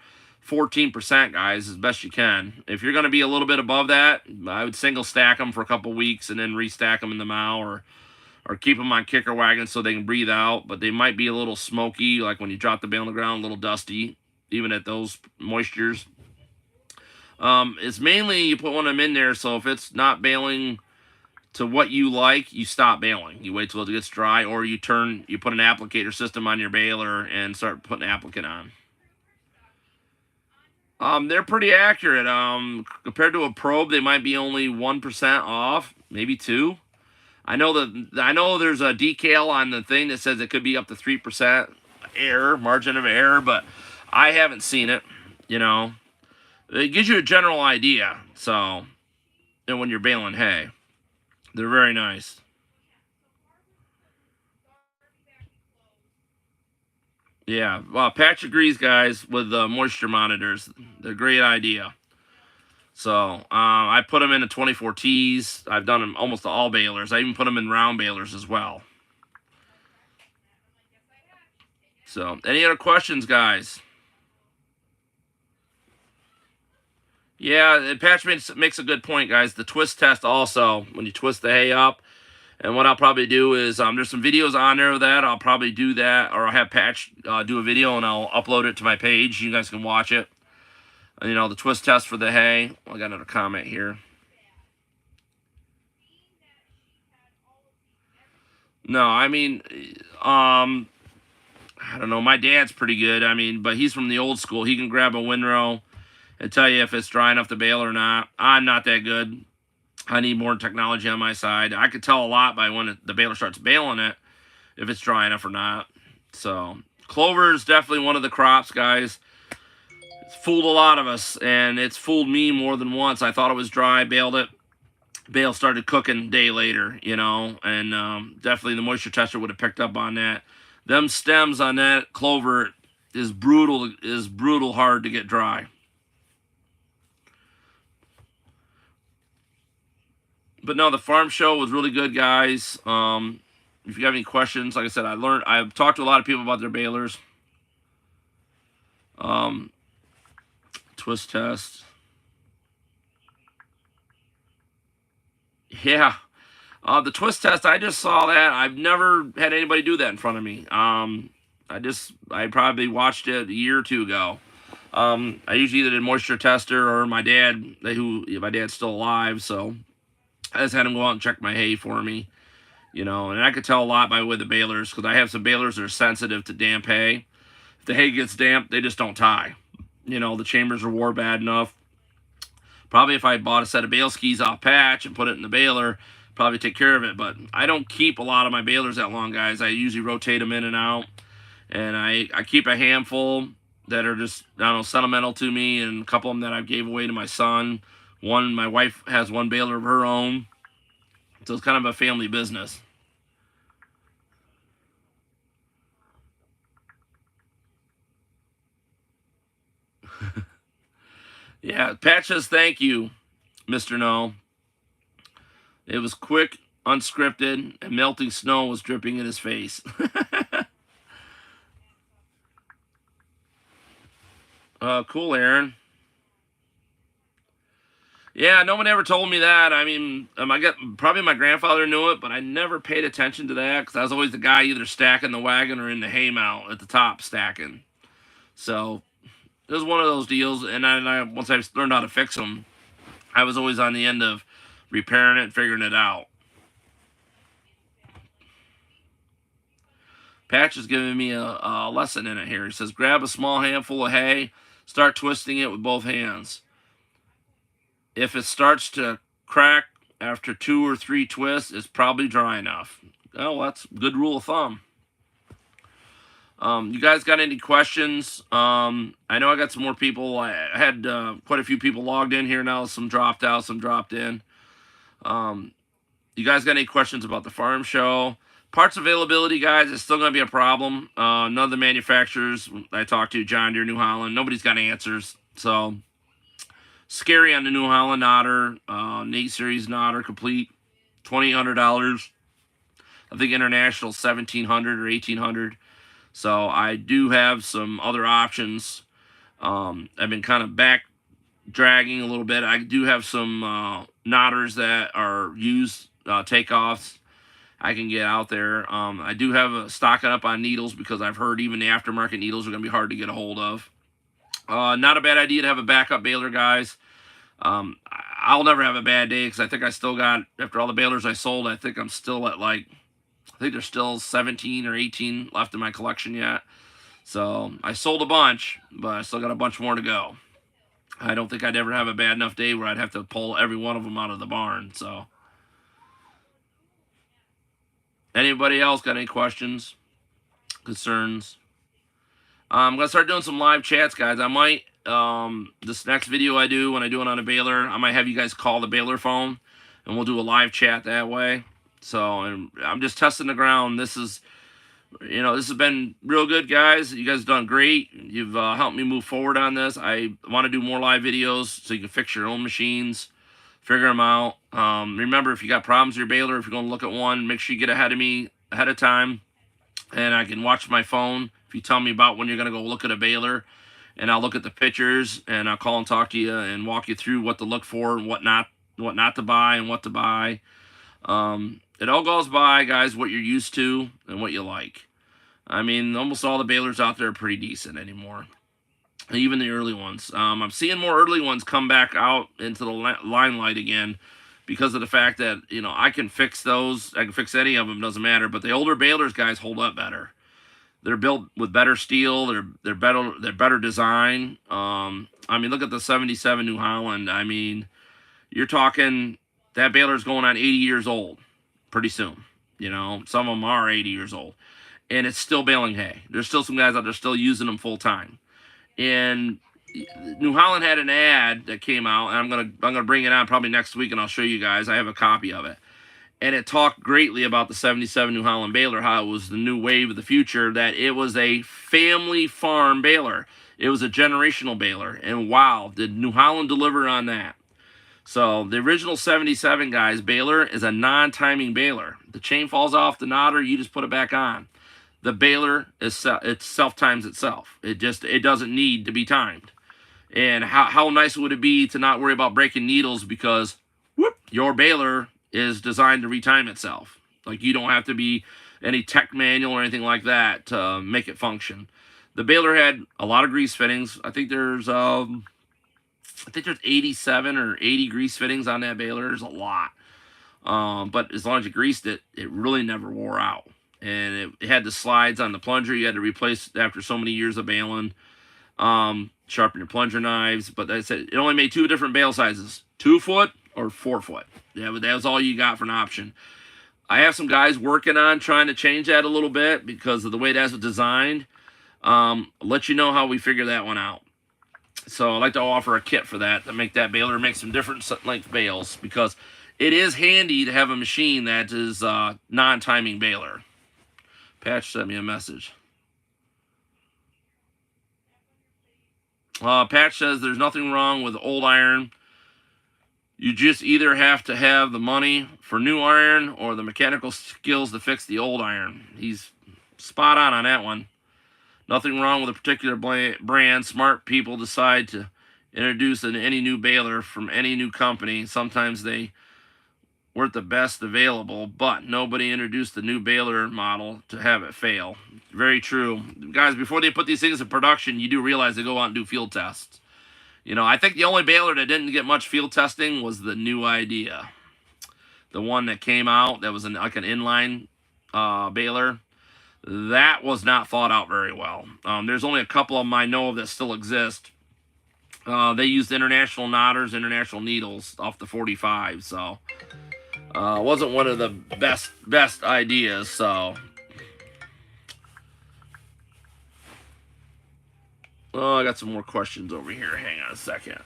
14%, guys, as best you can. If you're going to be a little bit above that, I would single stack them for a couple weeks and then restack them in the mow, or keep them on kicker wagons so they can breathe out. But they might be a little smoky, like when you drop the bale on the ground, a little dusty, even at those moistures. It's mainly you put one of them in there, so if it's not baling to what you like, you stop baling. You wait till it gets dry, or you put an applicator system on your baler and start putting applicant on. They're pretty accurate. Compared to a probe, they might be only 1% off, maybe 2. I know there's a decal on the thing that says it could be up to 3% error, margin of error, but I haven't seen it. You know, it gives you a general idea. So, and when you're baling hay, they're very nice. Yeah, well, Patch agrees, guys, with the moisture monitors. They're a great idea. So I put them into 24 Ts. I've done them almost to all balers. I even put them in round balers as well. So, any other questions, guys? Yeah, Patch makes a good point, guys. The twist test also, when you twist the hay up, And what I'll probably do is there's some videos on there of that. I'll probably do that, or I'll have Patch do a video and I'll upload it to my page. You guys can watch it. You know, the twist test for the hay. I got another comment here. No, I mean, I don't know. My dad's pretty good. I mean, but he's from the old school. He can grab a windrow and tell you if it's dry enough to bale or not. I'm not that good. I need more technology on my side. I could tell a lot by when the baler starts baling it, if it's dry enough or not. So, clover is definitely one of the crops, guys. It's fooled a lot of us, and it's fooled me more than once. I thought it was dry, baled it. Bale started cooking a day later, you know, and definitely the moisture tester would have picked up on that. Them stems on that clover is brutal hard to get dry. But no, the farm show was really good, guys. If you have any questions, like I said, I've talked to a lot of people about their balers. Twist test. Yeah. The twist test, I just saw that. I've never had anybody do that in front of me. I probably watched it a year or two ago. I usually either did moisture tester or my dad's still alive, so I just had him go out and check my hay for me, you know, and I could tell a lot by the way the balers, because I have some balers that are sensitive to damp hay. If the hay gets damp, they just don't tie. You know, the chambers are wore bad enough. Probably if I bought a set of Bale Skis off Patch and put it in the baler, probably take care of it. But I don't keep a lot of my balers that long, guys. I usually rotate them in and out. And I keep a handful that are just, I don't know, sentimental to me, and a couple of them that I gave away to my son. One, my wife has one baler of her own. So it's kind of a family business. Yeah, Patch says thank you, Mr. No. It was quick, unscripted, and melting snow was dripping in his face. Cool, Aaron. Yeah, no one ever told me that. I mean, probably my grandfather knew it, but I never paid attention to that because I was always the guy either stacking the wagon or in the hay mount at the top stacking. So it was one of those deals. And once I learned how to fix them, I was always on the end of repairing it and figuring it out. Patch is giving me a lesson in it here. He says, grab a small handful of hay, start twisting it with both hands. If it starts to crack after 2 or 3 twists, it's probably dry enough. Oh, that's a good rule of thumb. You guys got any questions? I know I got some more people. I had quite a few people logged in here now. Some dropped out, some dropped in. You guys got any questions about the farm show? Parts availability, guys, is still going to be a problem. None of the manufacturers I talked to, John Deere, New Holland, nobody's got answers. So, scary on the New Holland Otter, Nate Series Otter Complete, $2,800. I think International $1,700 or $1,800. So I do have some other options. I've been kind of back dragging a little bit. I do have some knotters that are used takeoffs I can get out there. I do have a stocking up on needles because I've heard even the aftermarket needles are going to be hard to get a hold of. Not a bad idea to have a backup baler, guys. I'll never have a bad day because I think I still got, after all the balers I sold, I think I'm still at I think there's still 17 or 18 left in my collection yet. So I sold a bunch, but I still got a bunch more to go. I don't think I'd ever have a bad enough day where I'd have to pull every one of them out of the barn. So, anybody else got any questions, concerns? I'm going to start doing some live chats, guys. I might, this next video I do, when I do it on a baler, I might have you guys call the baler phone, and we'll do a live chat that way. So, and I'm just testing the ground. This has been real good, guys. You guys have done great. You've helped me move forward on this. I want to do more live videos so you can fix your own machines, figure them out. Remember, if you got problems with your baler, if you're going to look at one, make sure you get ahead of me ahead of time, and I can watch my phone. If you tell me about when you're going to go look at a baler, and I'll look at the pictures, and I'll call and talk to you and walk you through what to look for and what not to buy and what to buy. it all goes by, guys, what you're used to and what you like. I mean, almost all the balers out there are pretty decent anymore. Even the early ones. I'm seeing more early ones come back out into the limelight again because of the fact that, you know, I can fix those. I can fix any of them, doesn't matter. But the older balers, guys, hold up better. They're built with better steel. They're better design. I mean, look at the '77 New Holland. I mean, you're talking that baler's going on 80 years old pretty soon. You know, some of them are 80 years old, and it's still baling hay. There's still some guys out there still using them full time. And New Holland had an ad that came out, and I'm gonna bring it on probably next week, and I'll show you guys. I have a copy of it, and it talked greatly about the '77 New Holland baler, how it was the new wave of the future, that it was a family farm baler. It was a generational baler, and wow, did New Holland deliver on that. So the original '77, guys, baler is a non-timing baler. The chain falls off the knotter, you just put it back on. The baler is it self-times itself. It doesn't need to be timed. And how nice would it be to not worry about breaking needles because whoop, your baler is designed to retime itself. Like you don't have to be any tech manual or anything like that to make it function. The baler had a lot of grease fittings. I think there's 87 or 80 grease fittings on that baler. There's a lot. But as long as you greased it, it really never wore out. And it had the slides on the plunger. You had to replace after so many years of baling. Sharpen your plunger knives. But I said it only made 2 different bale sizes. 2 foot or 4 foot. Yeah, but that was all you got for an option. I have some guys working on trying to change that a little bit because of the way that's designed. I'll let you know how we figure that one out. So I'd like to offer a kit for that to make that baler make some different length bales because it is handy to have a machine that is non-timing baler. Patch sent me a message. Patch says there's nothing wrong with old iron. You just either have to have the money for new iron or the mechanical skills to fix the old iron. He's spot on that one. Nothing wrong with a particular brand. Smart people decide to introduce any new baler from any new company. Sometimes they weren't the best available, but nobody introduced the new baler model to have it fail. Very true. Guys, before they put these things in production, you do realize they go out and do field tests. You know, I think the only baler that didn't get much field testing was the New Idea. The one that came out that was like an inline baler. That was not thought out very well. There's only a couple of them I know of that still exist. They used international knotters, international needles off the 45, so wasn't one of the best ideas. So, I got some more questions over here. Hang on a second.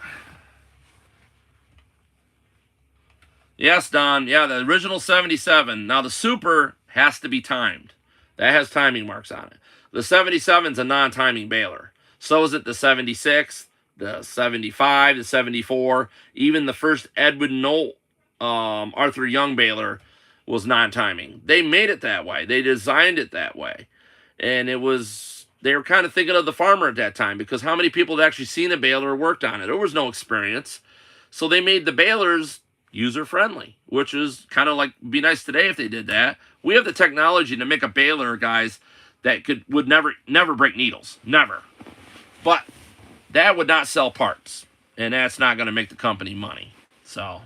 Yes, Don. Yeah, the original '77. Now the Super has to be timed. That has timing marks on it. The 77's a non-timing baler. So is it the 76, the 75, the 74. Even the first Edwin Knoll, Arthur Young baler was non-timing. They made it that way. They designed it that way. And they were kind of thinking of the farmer at that time because how many people had actually seen a baler or worked on it? There was no experience. So they made the balers user-friendly, which is kind of like, be nice today if they did that. We have the technology to make a baler, guys, that would never break needles. Never. But that would not sell parts. And that's not going to make the company money. So.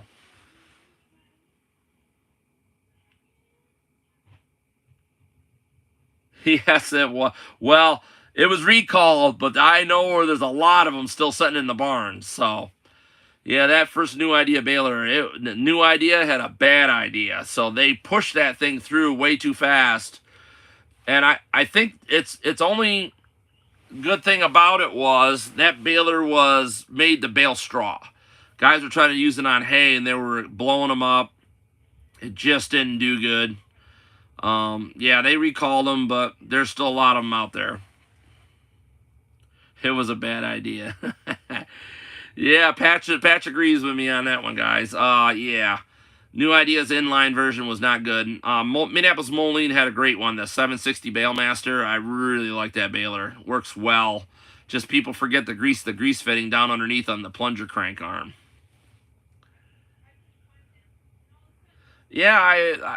Yes, it was. Well, it was recalled, but I know where there's a lot of them still sitting in the barns. So. Yeah, that first New Idea baler, New Idea had a bad idea. So they pushed that thing through way too fast. And I think it's only good thing about it was that baler was made to bale straw. Guys were trying to use it on hay and they were blowing them up. It just didn't do good. Yeah, they recalled them, but there's still a lot of them out there. It was a bad idea. Yeah, Patch agrees with me on that one, guys. Yeah. New Idea's inline version was not good. Minneapolis Moline had a great one, the 760 Balemaster. I really like that baler. Works well. Just people forget the grease fitting down underneath on the plunger crank arm. Yeah,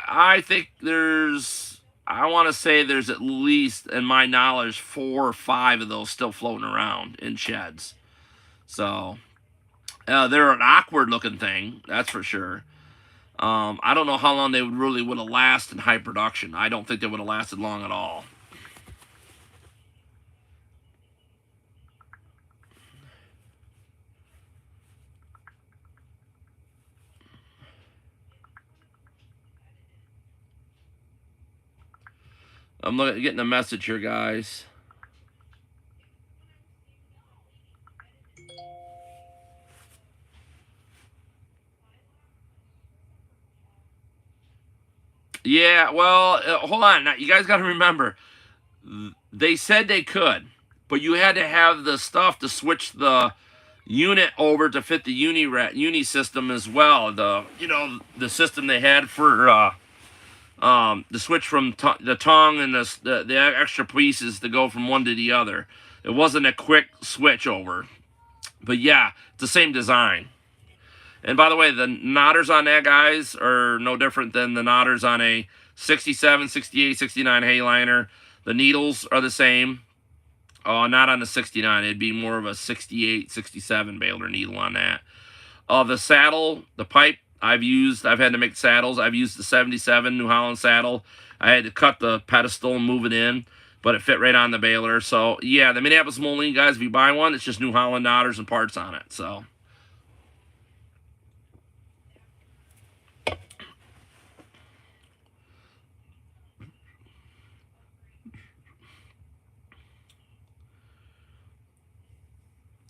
I think I want to say there's at least, in my knowledge, 4 or 5 of those still floating around in sheds. So they're an awkward looking thing, that's for sure. I don't know how long they would have lasted in high production. I don't think they would have lasted long at all. Getting a message here, guys. Yeah, well, hold on. Now, you guys got to remember, they said they could, but you had to have the stuff to switch the unit over to fit the uni system as well. The system they had for the switch from the tongue and the extra pieces to go from one to the other. It wasn't a quick switch over, but yeah, it's the same design. And by the way, the knotters on that, guys, are no different than the knotters on a 67, 68, 69 Hayliner. The needles are the same. Oh, not on the 69. It'd be more of a 68, 67 Baler needle on that. The saddle, the pipe, I've had to make saddles. I've used the 77 New Holland saddle. I had to cut the pedestal and move it in, but it fit right on the Baler. So, yeah, the Minneapolis Moline, guys, if you buy one, it's just New Holland knotters and parts on it. So,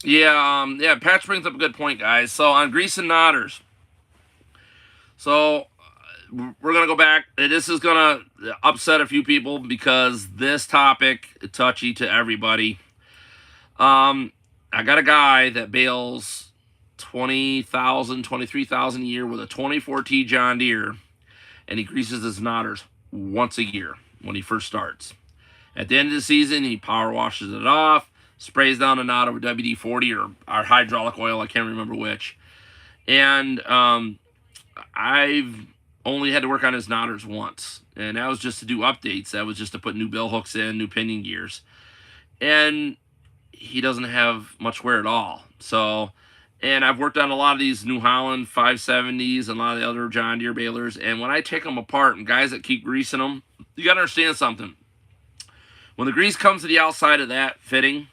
yeah, Patch brings up a good point, guys. So, on grease and knotters. So, we're gonna go back. This is gonna upset a few people because this topic is touchy to everybody. Um, I got a guy that bales 20,000, 23,000 a year with a 24T John Deere, and he greases his knotters once a year when he first starts. At the end of the season, he power washes it off, sprays down a knotter with WD-40 or hydraulic oil. I can't remember which. And I've only had to work on his knotters once, and that was just to do updates. That was just to put new bill hooks in, new pinion gears, and he doesn't have much wear at all. So, and I've worked on a lot of these New Holland 570s and a lot of the other John Deere balers, and when I take them apart, and guys that keep greasing them, you got to understand something. When the grease comes to the outside of that fitting,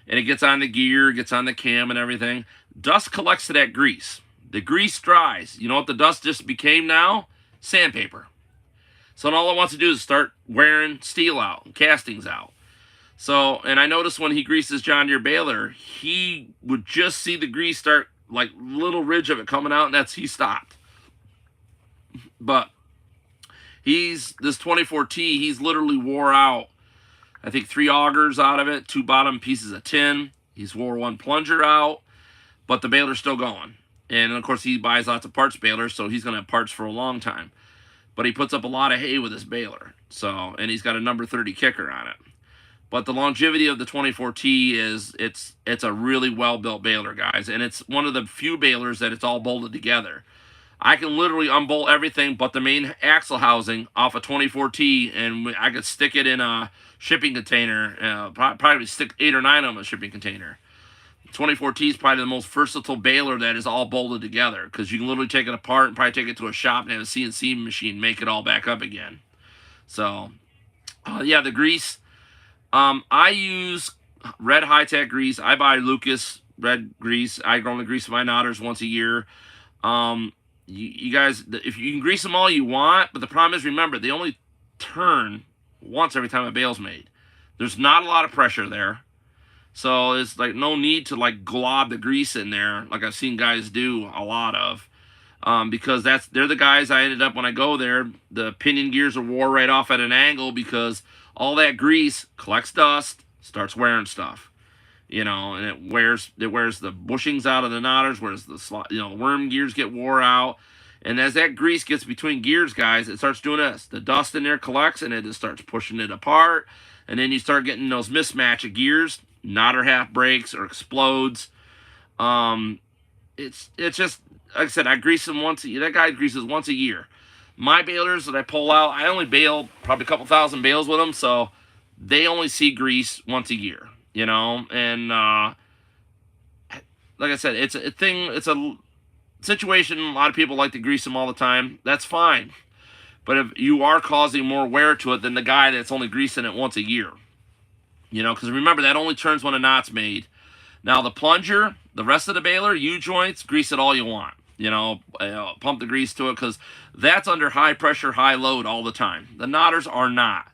and it gets on the gear, gets on the cam and everything, dust collects to that grease. The grease dries. You know what the dust just became now? Sandpaper. So all it wants to do is start wearing steel out, castings out. So, and I noticed when he greases John Deere baler, he would just see the grease start, like little ridge of it coming out, and he stopped. But this 24T, he's literally wore out, I think 3 augers out of it, 2 bottom pieces of tin. He's wore 1 plunger out, but the baler's still going. And of course, he buys lots of parts balers, so he's going to have parts for a long time. But he puts up a lot of hay with his baler. So, and he's got a number 30 kicker on it. But the longevity of the 24T is it's a really well built baler, guys, and it's one of the few balers that it's all bolted together. I can literally unbolt everything but the main axle housing off a 24T, and I could stick it in a shipping container. Probably stick 8 or 9 of them in a shipping container. 24T is probably the most versatile baler that is all bolted together, because you can literally take it apart and probably take it to a shop and have a CNC machine make it all back up again. So, yeah, the grease. I use red high-tech grease. I buy Lucas red grease. I only grease my knotters once a year. You guys, if you can grease them all you want, but the problem is, remember, they only turn once every time a bale's made. There's not a lot of pressure there. So it's like no need to like glob the grease in there like I've seen guys do a lot of. Because they're the guys I ended up when I go there, the pinion gears are wore right off at an angle because all that grease collects dust, starts wearing stuff. And it wears the bushings out of the knotters, whereas the worm gears get wore out. And as that grease gets between gears, guys, it starts doing this. The dust in there collects and it just starts pushing it apart. And then you start getting those mismatch of gears, knotter half breaks or explodes. It's just, like I said, I grease them once a year. That guy greases once a year. My balers that I pull out, I only bale probably a couple thousand bales with them, so they only see grease once a year, you know. And like I said, it's a thing. It's a situation. A lot of people like to grease them all the time. That's fine. But if you are causing more wear to it than the guy that's only greasing it once a year, you know, because remember that only turns when a knot's made. Now the plunger, the rest of the baler, U-joints, grease it all you want. You know, pump the grease to it because that's under high pressure, high load all the time. The knotters are not.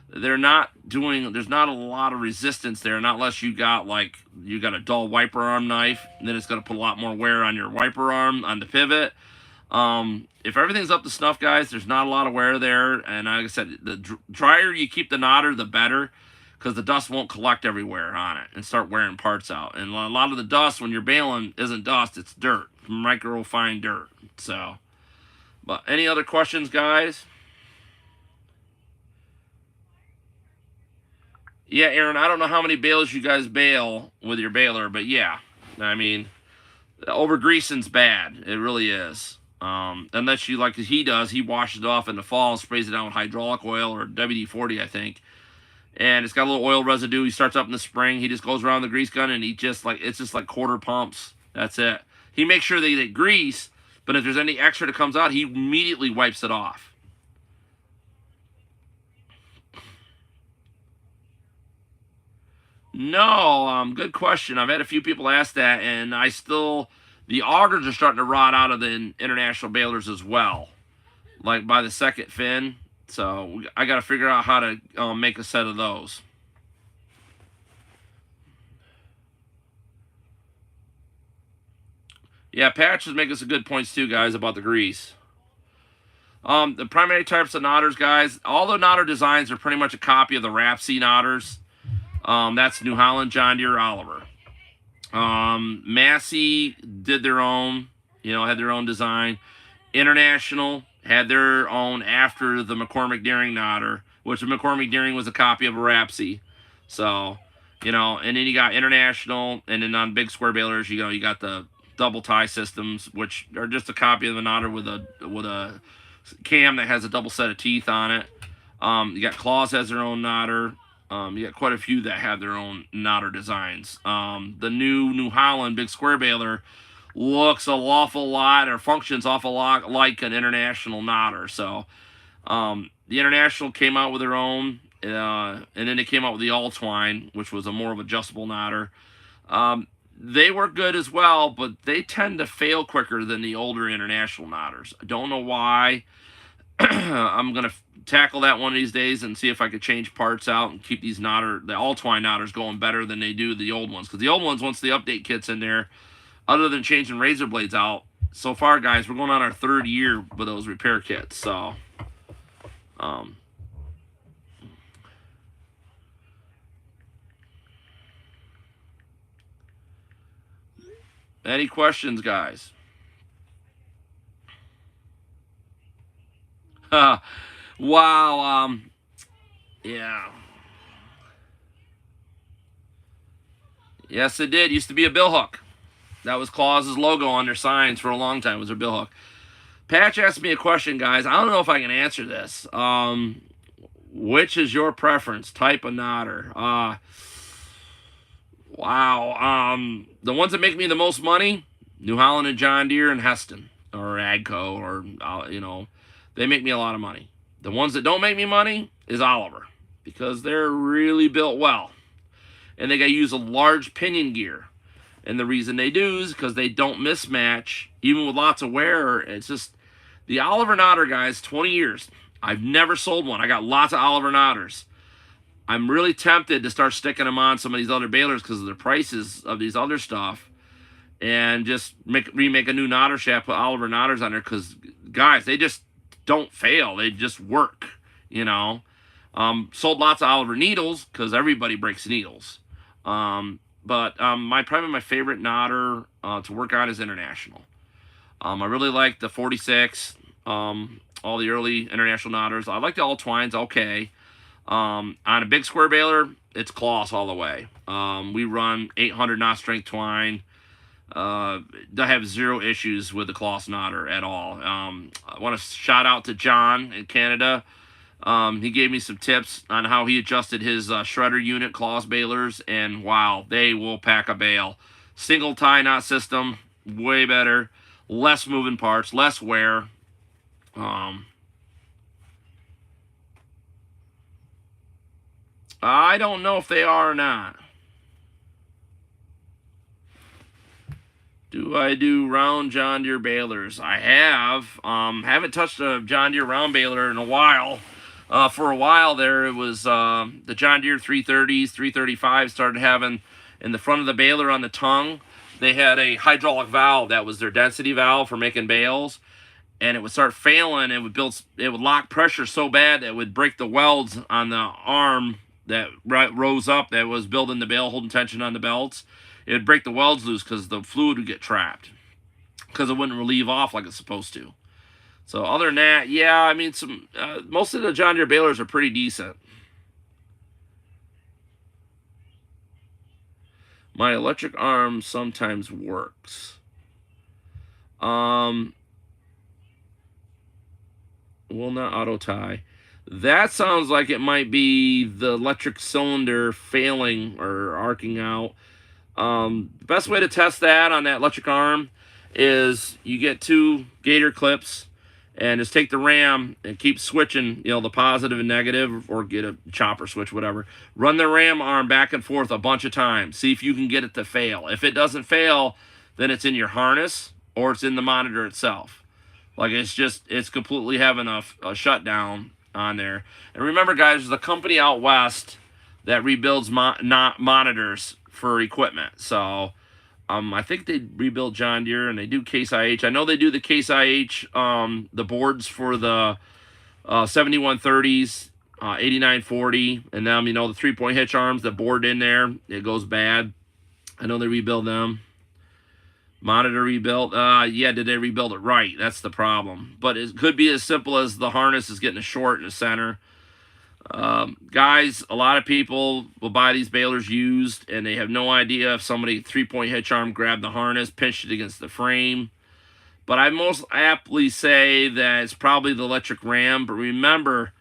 They're not doing. There's not a lot of resistance there, not unless you got a dull wiper arm knife. Then it's going to put a lot more wear on your wiper arm on the pivot. If everything's up to snuff, guys, there's not a lot of wear there. And like I said, the drier you keep the knotter, the better, because the dust won't collect everywhere on it and start wearing parts out. And a lot of the dust when you're baling isn't dust, it's dirt, micro fine dirt. So, but any other questions, guys? Yeah, Aaron, I don't know how many bales you guys bale with your baler, but yeah, I mean, over greasing's bad. It really is. Unless you, like he does, he washes it off in the fall and sprays it down with hydraulic oil or WD-40, I think. And it's got a little oil residue. He starts up in the spring. He just goes around the grease gun and it's just like quarter pumps. That's it. He makes sure they get grease, but if there's any extra that comes out, he immediately wipes it off. No, good question. I've had a few people ask that, and the augers are starting to rot out of the international balers as well, like by the second fin. So I got to figure out how to make a set of those. Yeah, Patch is making some good points too, guys, about the grease. The primary types of knotters, guys, all the knotter designs are pretty much a copy of the Rapsy knotters. That's New Holland, John Deere, Oliver. Massey did their own, had their own design. International had their own after the McCormick Deering knotter, which the McCormick Deering was a copy of a Rapsy. So, and then you got International, and then on big square balers, you got the double tie systems, which are just a copy of the knotter with a cam that has a double set of teeth on it. You got Claus has their own knotter. You got quite a few that have their own knotter designs. The New Holland big square baler looks an awful lot or functions awful lot like an International knotter. So the International came out with their own, and then they came out with the All Twine, which was a more of adjustable knotter. They work good as well, but they tend to fail quicker than the older International knotters. I don't know why. I'm going to tackle that one of these days and see if I could change parts out and keep the All Twine knotters going better than they do the old ones. Because the old ones, once the update kit's in there, other than changing razor blades out, so far, guys, we're going on our 3rd year with those repair kits. So, any questions, guys? Wow. Yeah. Yes, it did. Used to be a billhook. That was Claus's logo on their signs for a long time, was their billhook. Patch asked me a question, guys. I don't know if I can answer this. Which is your preference? Type of knotter. Wow. The ones that make me the most money, New Holland and John Deere and Heston or Agco or, they make me a lot of money. The ones that don't make me money is Oliver because they're really built well. And they got to use a large pinion gear. And the reason they do is because they don't mismatch, even with lots of wear. It's just, the Oliver knotter, guys, 20 years. I've never sold one. I got lots of Oliver knotters. I'm really tempted to start sticking them on some of these other balers because of the prices of these other stuff. And just remake a new knotter shaft, put Oliver knotters on there because, guys, they just don't fail. They just work, Sold lots of Oliver needles because everybody breaks needles. But probably my favorite knotter to work on is International. I really like the 46, all the early International knotters. I like the All Twines, okay. On a big square baler, it's Claus all the way. We run 800 knot strength twine. I have zero issues with the cloth knotter at all. I want to shout out to John in Canada. He gave me some tips on how he adjusted his shredder unit cloth balers, and wow, they will pack a bale. Single tie knot system, way better. Less moving parts, less wear. I don't know if they are or not. Do I do round John Deere balers? I have. Haven't touched a John Deere round baler in a while. For a while there, it was the John Deere 330s, 335 started having in the front of the baler on the tongue. They had a hydraulic valve that was their density valve for making bales, and it would start failing. It would lock pressure so bad that it would break the welds on the arm that rose up that was building the bale, holding tension on the belts. It would break the welds loose because the fluid would get trapped because it wouldn't relieve off like it's supposed to. So other than that, yeah, I mean, most of the John Deere balers are pretty decent. My electric arm sometimes works. Will not auto tie. That sounds like it might be the electric cylinder failing or arcing out. The best way to test that on that electric arm is you get 2 gator clips and just take the ram and keep switching, the positive and negative, or get a chopper switch, whatever. Run the ram arm back and forth a bunch of times. See if you can get it to fail. If it doesn't fail, then it's in your harness or it's in the monitor itself. Like it's completely having a shutdown on there. And remember, guys, there's a company out west that rebuilds monitors for equipment. So I think they rebuild John Deere and they do Case IH. I know they do the Case IH, the boards for the 7130s, 8940, and them, the 3-point hitch arms that board in there, it goes bad. I know they rebuild them. Monitor rebuilt. Yeah, did they rebuild it right? That's the problem. But it could be as simple as the harness is getting a short in the center. Guys, a lot of people will buy these balers used, and they have no idea if somebody 3-point hitch arm grabbed the harness, pinched it against the frame. But I most aptly say that it's probably the electric ram. But remember,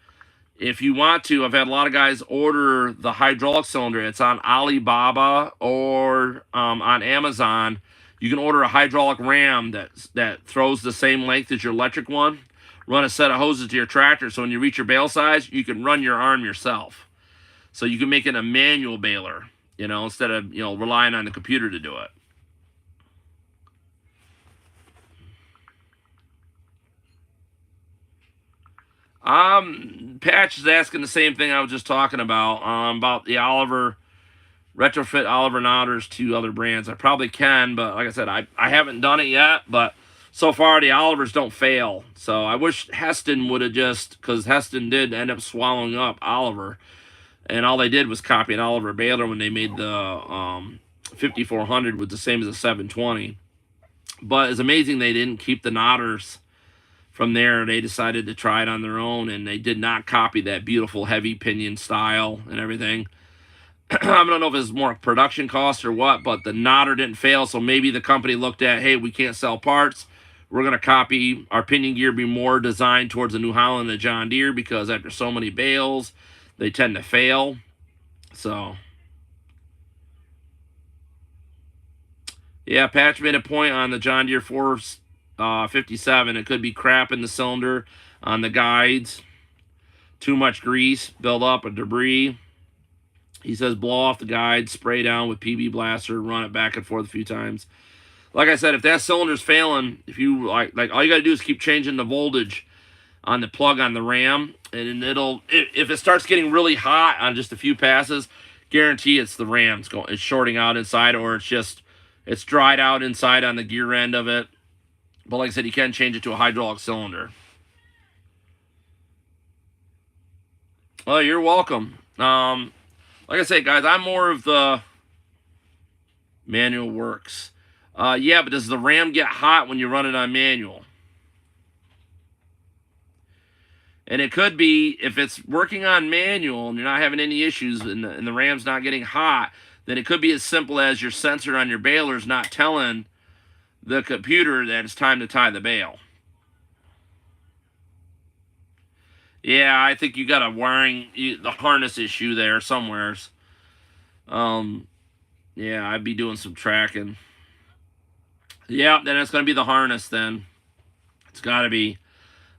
if you want to, I've had a lot of guys order the hydraulic cylinder. It's on Alibaba or on Amazon. You can order a hydraulic ram that throws the same length as your electric one. Run a set of hoses to your tractor, so when you reach your bale size, you can run your arm yourself. So you can make it a manual baler, instead of, relying on the computer to do it. Patch is asking the same thing I was just talking about the Oliver, retrofit Oliver knotters to other brands. I probably can, but like I said, I haven't done it yet, but so far, the Olivers don't fail. So I wish Heston would have because Heston did end up swallowing up Oliver. And all they did was copy an Oliver baler when they made the 5400 was the same as a 720. But it's amazing they didn't keep the knotters from there. They decided to try it on their own, and they did not copy that beautiful heavy pinion style and everything. I don't know if it's more production cost or what, but the knotter didn't fail. So maybe the company looked at, hey, we can't sell parts. We're going to copy our pinion gear, be more designed towards the New Holland and the John Deere, because after so many bales, they tend to fail. So, yeah, Patch made a point on the John Deere 457. It could be crap in the cylinder on the guides. Too much grease, build up of debris. He says blow off the guide, spray down with PB blaster, run it back and forth a few times. Like I said, if that cylinder's failing, if you like all you got to do is keep changing the voltage on the plug on the ram, and if it starts getting really hot on just a few passes, guarantee it's the ram's it's shorting out inside, or it's dried out inside on the gear end of it. But like I said, you can change it to a hydraulic cylinder. Well, you're welcome. Like I say, guys, I'm more of the manual works. Yeah, but does the ram get hot when you run it on manual? And it could be, if it's working on manual and you're not having any issues and the ram's not getting hot, then it could be as simple as your sensor on your baler is not telling the computer that it's time to tie the bale. Yeah, I think you got a wiring, the harness issue there somewheres. Yeah, I'd be doing some tracking. Yeah, then it's going to be the harness then. It's got to be.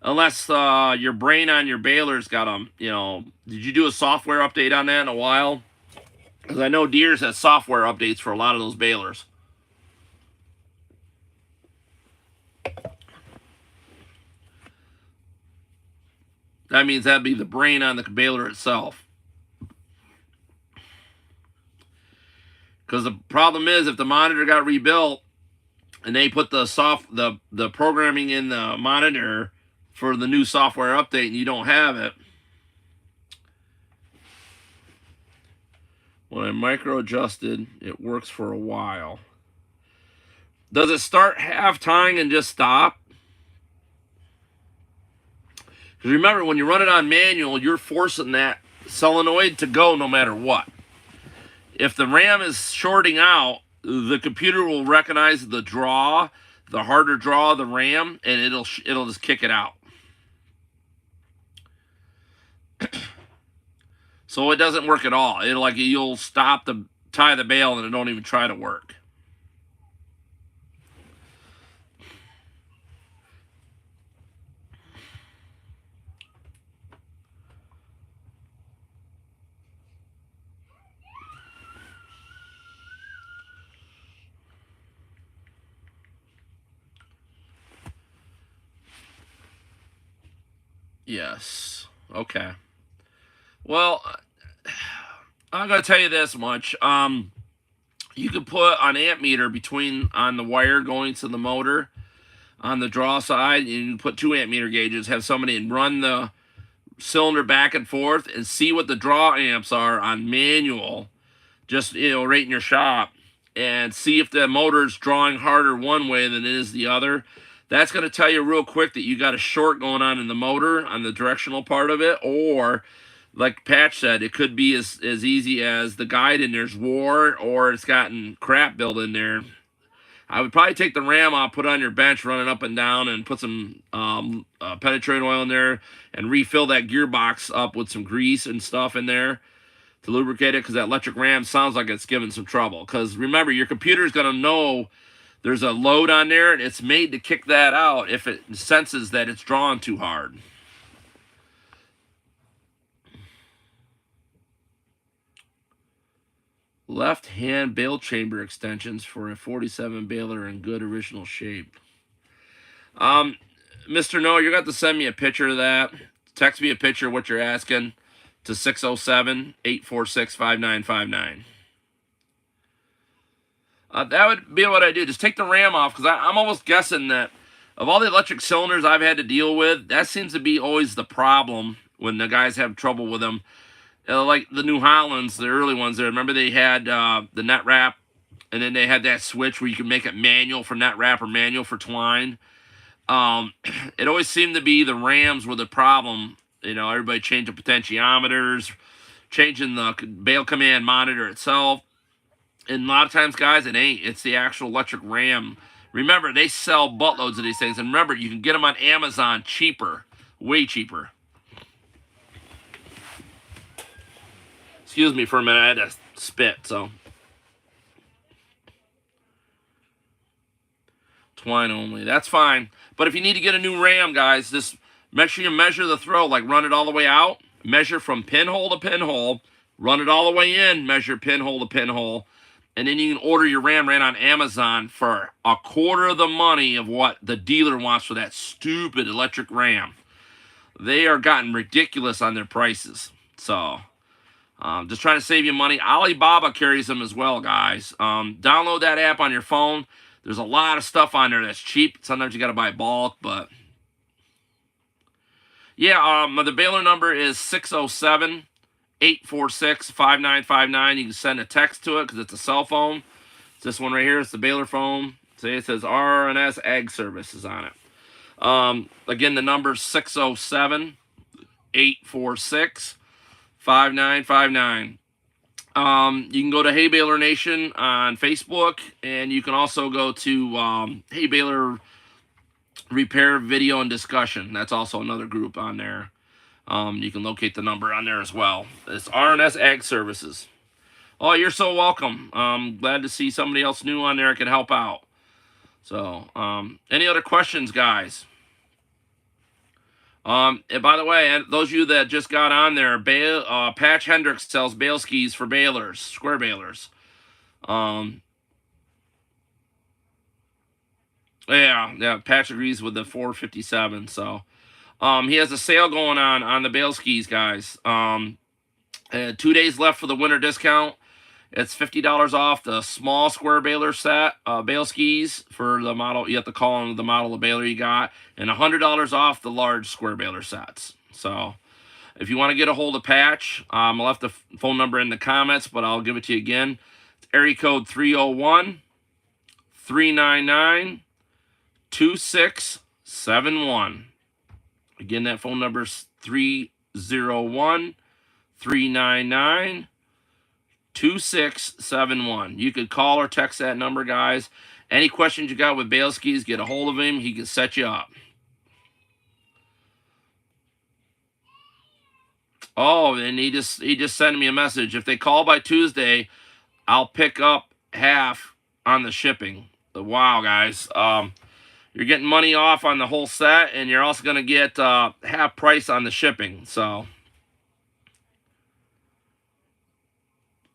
Unless your brain on your baler's got did you do a software update on that in a while? Because I know Deere's has software updates for a lot of those balers. That means that'd be the brain on the baler itself. Because the problem is, if the monitor got rebuilt and they put the programming in the monitor for the new software update and you don't have it, when I micro adjusted, it works for a while. Does it start half tying and just stop? Because remember, when you run it on manual, you're forcing that solenoid to go no matter what. If the RAM is shorting out, the computer will recognize the harder draw of the RAM, and it'll just kick it out. So it doesn't work at all. You'll stop to tie the bale and it don't even try to work. Yes. Okay. Well, I'm going to tell you this much. You could put an amp meter on the wire going to the motor on the draw side. You can put 2 amp meter gauges, have somebody run the cylinder back and forth and see what the draw amps are on manual, just, right in your shop, and see if the motor's drawing harder one way than it is the other. That's going to tell you real quick that you got a short going on in the motor on the directional part of it, or like Patch said, it could be as easy as the guide in there's wore, or it's gotten crap built in there. I would probably take the RAM off, put it on your bench, run it up and down, and put some penetrating oil in there, and refill that gearbox up with some grease and stuff in there to lubricate it, because that electric RAM sounds like it's giving some trouble. Because remember, your computer's going to know there's a load on there, and it's made to kick that out if it senses that it's drawn too hard. Left-hand bale chamber extensions for a 47 baler in good original shape. Mr. Noah, you're going to have to send me a picture of that. Text me a picture of what you're asking to 607-846-5959. That would be what I do. Just take the RAM off, because I'm almost guessing that of all the electric cylinders I've had to deal with, that seems to be always the problem when the guys have trouble with them. Like the New Hollands, the early ones there. Remember they had the net wrap, and then they had that switch where you could make it manual for net wrap or manual for twine. It always seemed to be the rams were the problem. Everybody changing potentiometers, changing the bale command monitor itself. And a lot of times, guys, it ain't. It's the actual electric ram. Remember, they sell buttloads of these things. And remember, you can get them on Amazon cheaper. Way cheaper. Excuse me for a minute. I had to spit, so. Twine only. That's fine. But if you need to get a new ram, guys, just make sure you measure the throw. Like, run it all the way out. Measure from pinhole to pinhole. Run it all the way in. Measure pinhole to pinhole. And then you can order your ram right on Amazon for a quarter of the money of what the dealer wants for that stupid electric ram. They are gotten ridiculous on their prices. So, just trying to save you money. Alibaba carries them as well, guys. Download that app on your phone. There's a lot of stuff on there that's cheap. Sometimes you got to buy bulk, but... Yeah, the baler number is 607-846-5959. You can send a text to it because it's a cell phone. It's this one right here. It's the Baler phone. See, it says R&S Ag Services on it. Again, the number is 607-846-5959. You can go to Hey Baler Nation on Facebook, and you can also go to Hey Baler Repair Video and Discussion. That's also another group on there. You can locate the number on there as well. It's R&S Ag Services. Oh, you're so welcome. Glad to see somebody else new on there can help out. So, any other questions, guys? And by the way, and those of you that just got on there, Patch Hendricks sells Bale Skis for balers, square balers. Yeah, Patch agrees with the 457. So, he has a sale going on the Bale Skis, guys. 2 days left for the winter discount. It's $50 off the small square baler set, Bale Skis for the model. You have to call on the model of baler you got, and $100 off the large square baler sets. So, if you want to get a hold of Patch, I left the phone number in the comments, but I'll give it to you again. It's area code 301-399-2671. Again, that phone number is 301-399-2671. You could call or text that number, guys. Any questions you got with Bale Skis, get a hold of him. He can set you up. Oh, and he just sent me a message. If they call by Tuesday, I'll pick up half on the shipping. Wow, guys. You're getting money off on the whole set, and you're also going to get half price on the shipping. So,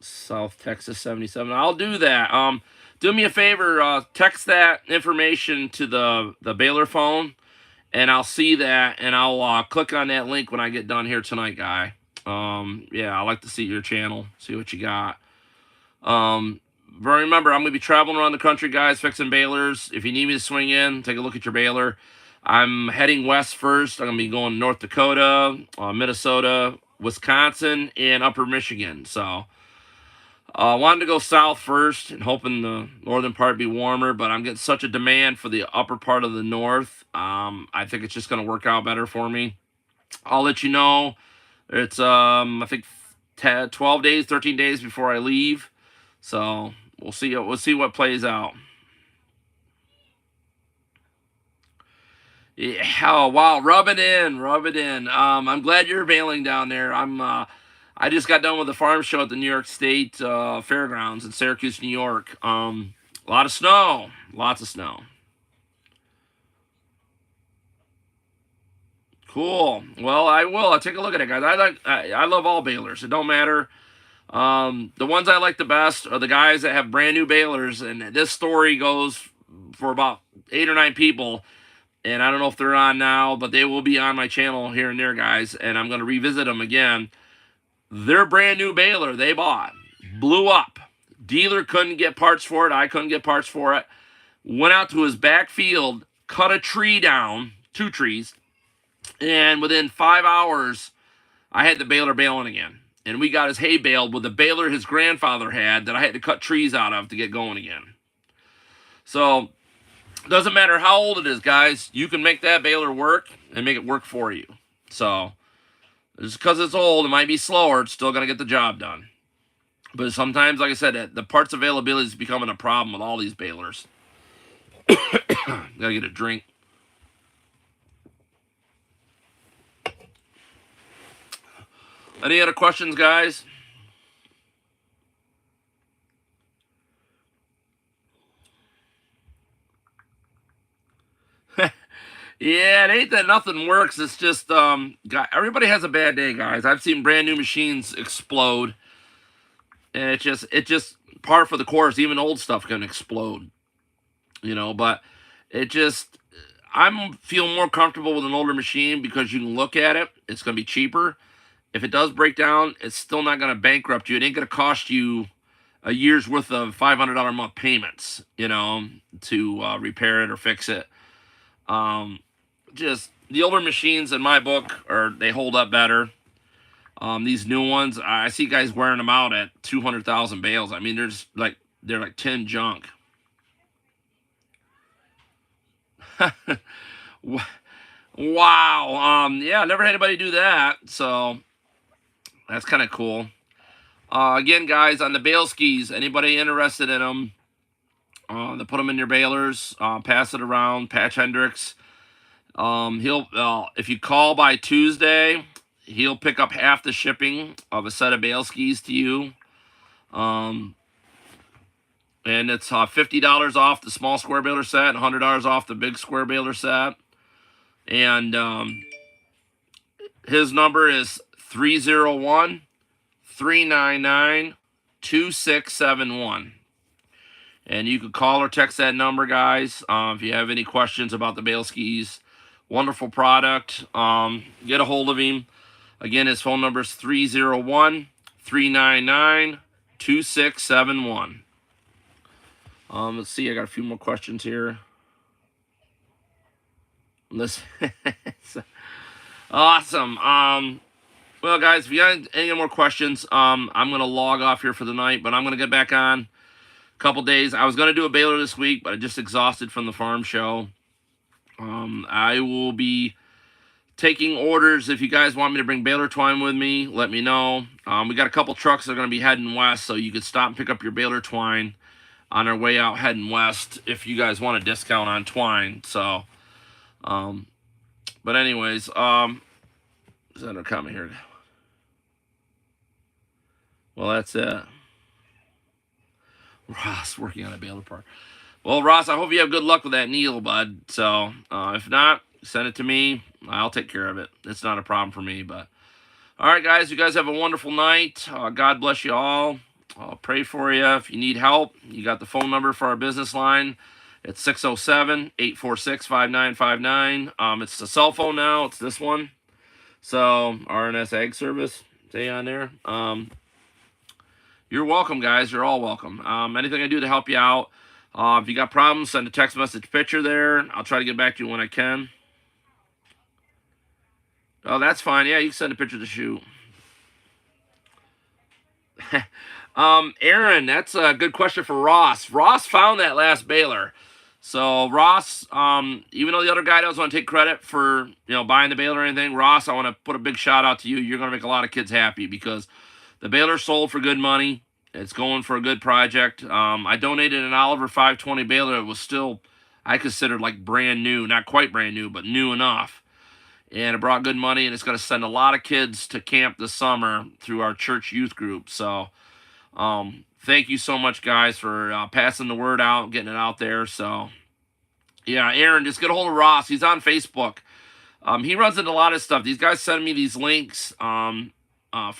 South Texas 77. I'll do that. Do me a favor. Text that information to the Baler phone, and I'll see that, and I'll click on that link when I get done here tonight, guy. Yeah, I like to see your channel, see what you got. But remember, I'm going to be traveling around the country, guys, fixing balers. If you need me to swing in, take a look at your baler. I'm heading west first. I'm going to be going North Dakota, Minnesota, Wisconsin, and Upper Michigan. So, I wanted to go south first and hoping the northern part be warmer, but I'm getting such a demand for the upper part of the north. I think it's just going to work out better for me. I'll let you know. It's, I think, 12 days, 13 days before I leave. So, we'll see what plays out. Yeah, oh, wow, rub it in. I'm glad you're bailing down there. I just got done with the farm show at the New York State Fairgrounds in Syracuse, New York. A lot of snow, lots of snow. Cool. Well, I will. I'll take a look at it, guys. I love all balers. It don't matter. The ones I like the best are the guys that have brand new balers, and this story goes for about 8 or 9 people, and I don't know if they're on now, but they will be on my channel here and there, guys, and I'm going to revisit them again. Their brand new baler they bought blew up. Dealer couldn't get parts for it. I couldn't get parts for it. Went out to his back field, cut a tree down, 2 trees, and within 5 hours, I had the baler baling again. And we got his hay baled with the baler his grandfather had that I had to cut trees out of to get going again. So, it doesn't matter how old it is, guys. You can make that baler work and make it work for you. So, just because it's old, it might be slower, it's still going to get the job done. But sometimes, like I said, the parts availability is becoming a problem with all these balers. Gotta get a drink. Any other questions, guys? Yeah, it ain't that nothing works. It's just everybody has a bad day, guys. I've seen brand new machines explode, and it's just par for the course. Even old stuff can explode, But it just I'm feel more comfortable with an older machine because you can look at it. It's gonna be cheaper. If it does break down, it's still not going to bankrupt you. It ain't going to cost you a year's worth of $500 a month payments, to repair it or fix it. Just the older machines in my book they hold up better. These new ones, I see guys wearing them out at 200,000 bales. I mean, they're like tin junk. Wow. Yeah, never had anybody do that. So that's kind of cool. Again, guys, on the Bale Skis, anybody interested in them, they put them in your balers, pass it around. Patch Hendricks. He'll if you call by Tuesday, he'll pick up half the shipping of a set of Bale Skis to you. And it's $50 off the small square baler set, and $100 off the big square baler set. And his number is 301-399-2671. And you can call or text that number, guys, if you have any questions about the Bale Skis. Wonderful product. Get a hold of him. Again, his phone number is 301-399-2671. Let's see. I got a few more questions here. Listen. Awesome. Well, guys, if you got any more questions, I'm going to log off here for the night, but I'm going to get back on a couple days. I was going to do a baler this week, but I just exhausted from the farm show. I will be taking orders. If you guys want me to bring baler twine with me, let me know. We got a couple trucks that are going to be heading west, so you could stop and pick up your baler twine on our way out heading west if you guys want a discount on twine. So, but anyways, is that a comment here? Well, that's it. Ross working on a baler part. Well, Ross, I hope you have good luck with that needle, bud. So, if not, send it to me. I'll take care of it. It's not a problem for me, but all right, guys, you guys have a wonderful night. God bless you all. I'll pray for you. If you need help, you got the phone number for our business line. It's 607-846-5959. It's the cell phone now. It's this one. So, RNS Ag Service. Stay on there. You're welcome, guys. You're all welcome. Anything I do to help you out. If you got problems, send a text message picture there. I'll try to get back to you when I can. Oh, that's fine. Yeah, you can send a picture of the shoe. Aaron, that's a good question for Ross. Ross found that last baler. So, Ross, even though the other guy doesn't want to take credit for, buying the baler or anything, Ross, I want to put a big shout out to you. You're going to make a lot of kids happy because the baler sold for good money. It's going for a good project. I donated an Oliver 520 baler. It was still, I considered like brand new. Not quite brand new, but new enough. And it brought good money, and it's going to send a lot of kids to camp this summer through our church youth group. So, thank you so much, guys, for passing the word out, getting it out there. So, yeah, Aaron, just get a hold of Ross. He's on Facebook. He runs into a lot of stuff. These guys send me these links for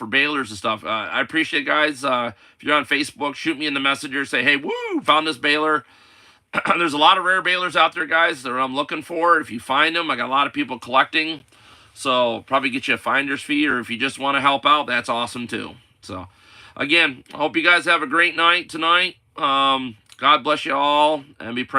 balers and stuff. I appreciate it, guys. If you're on Facebook, shoot me in the messenger. Say, hey, woo, found this baler. There's a lot of rare balers out there, guys, that I'm looking for. If you find them, I got a lot of people collecting. So probably get you a finder's fee, or if you just want to help out, that's awesome too. So, again, I hope you guys have a great night tonight. God bless you all, and be praying.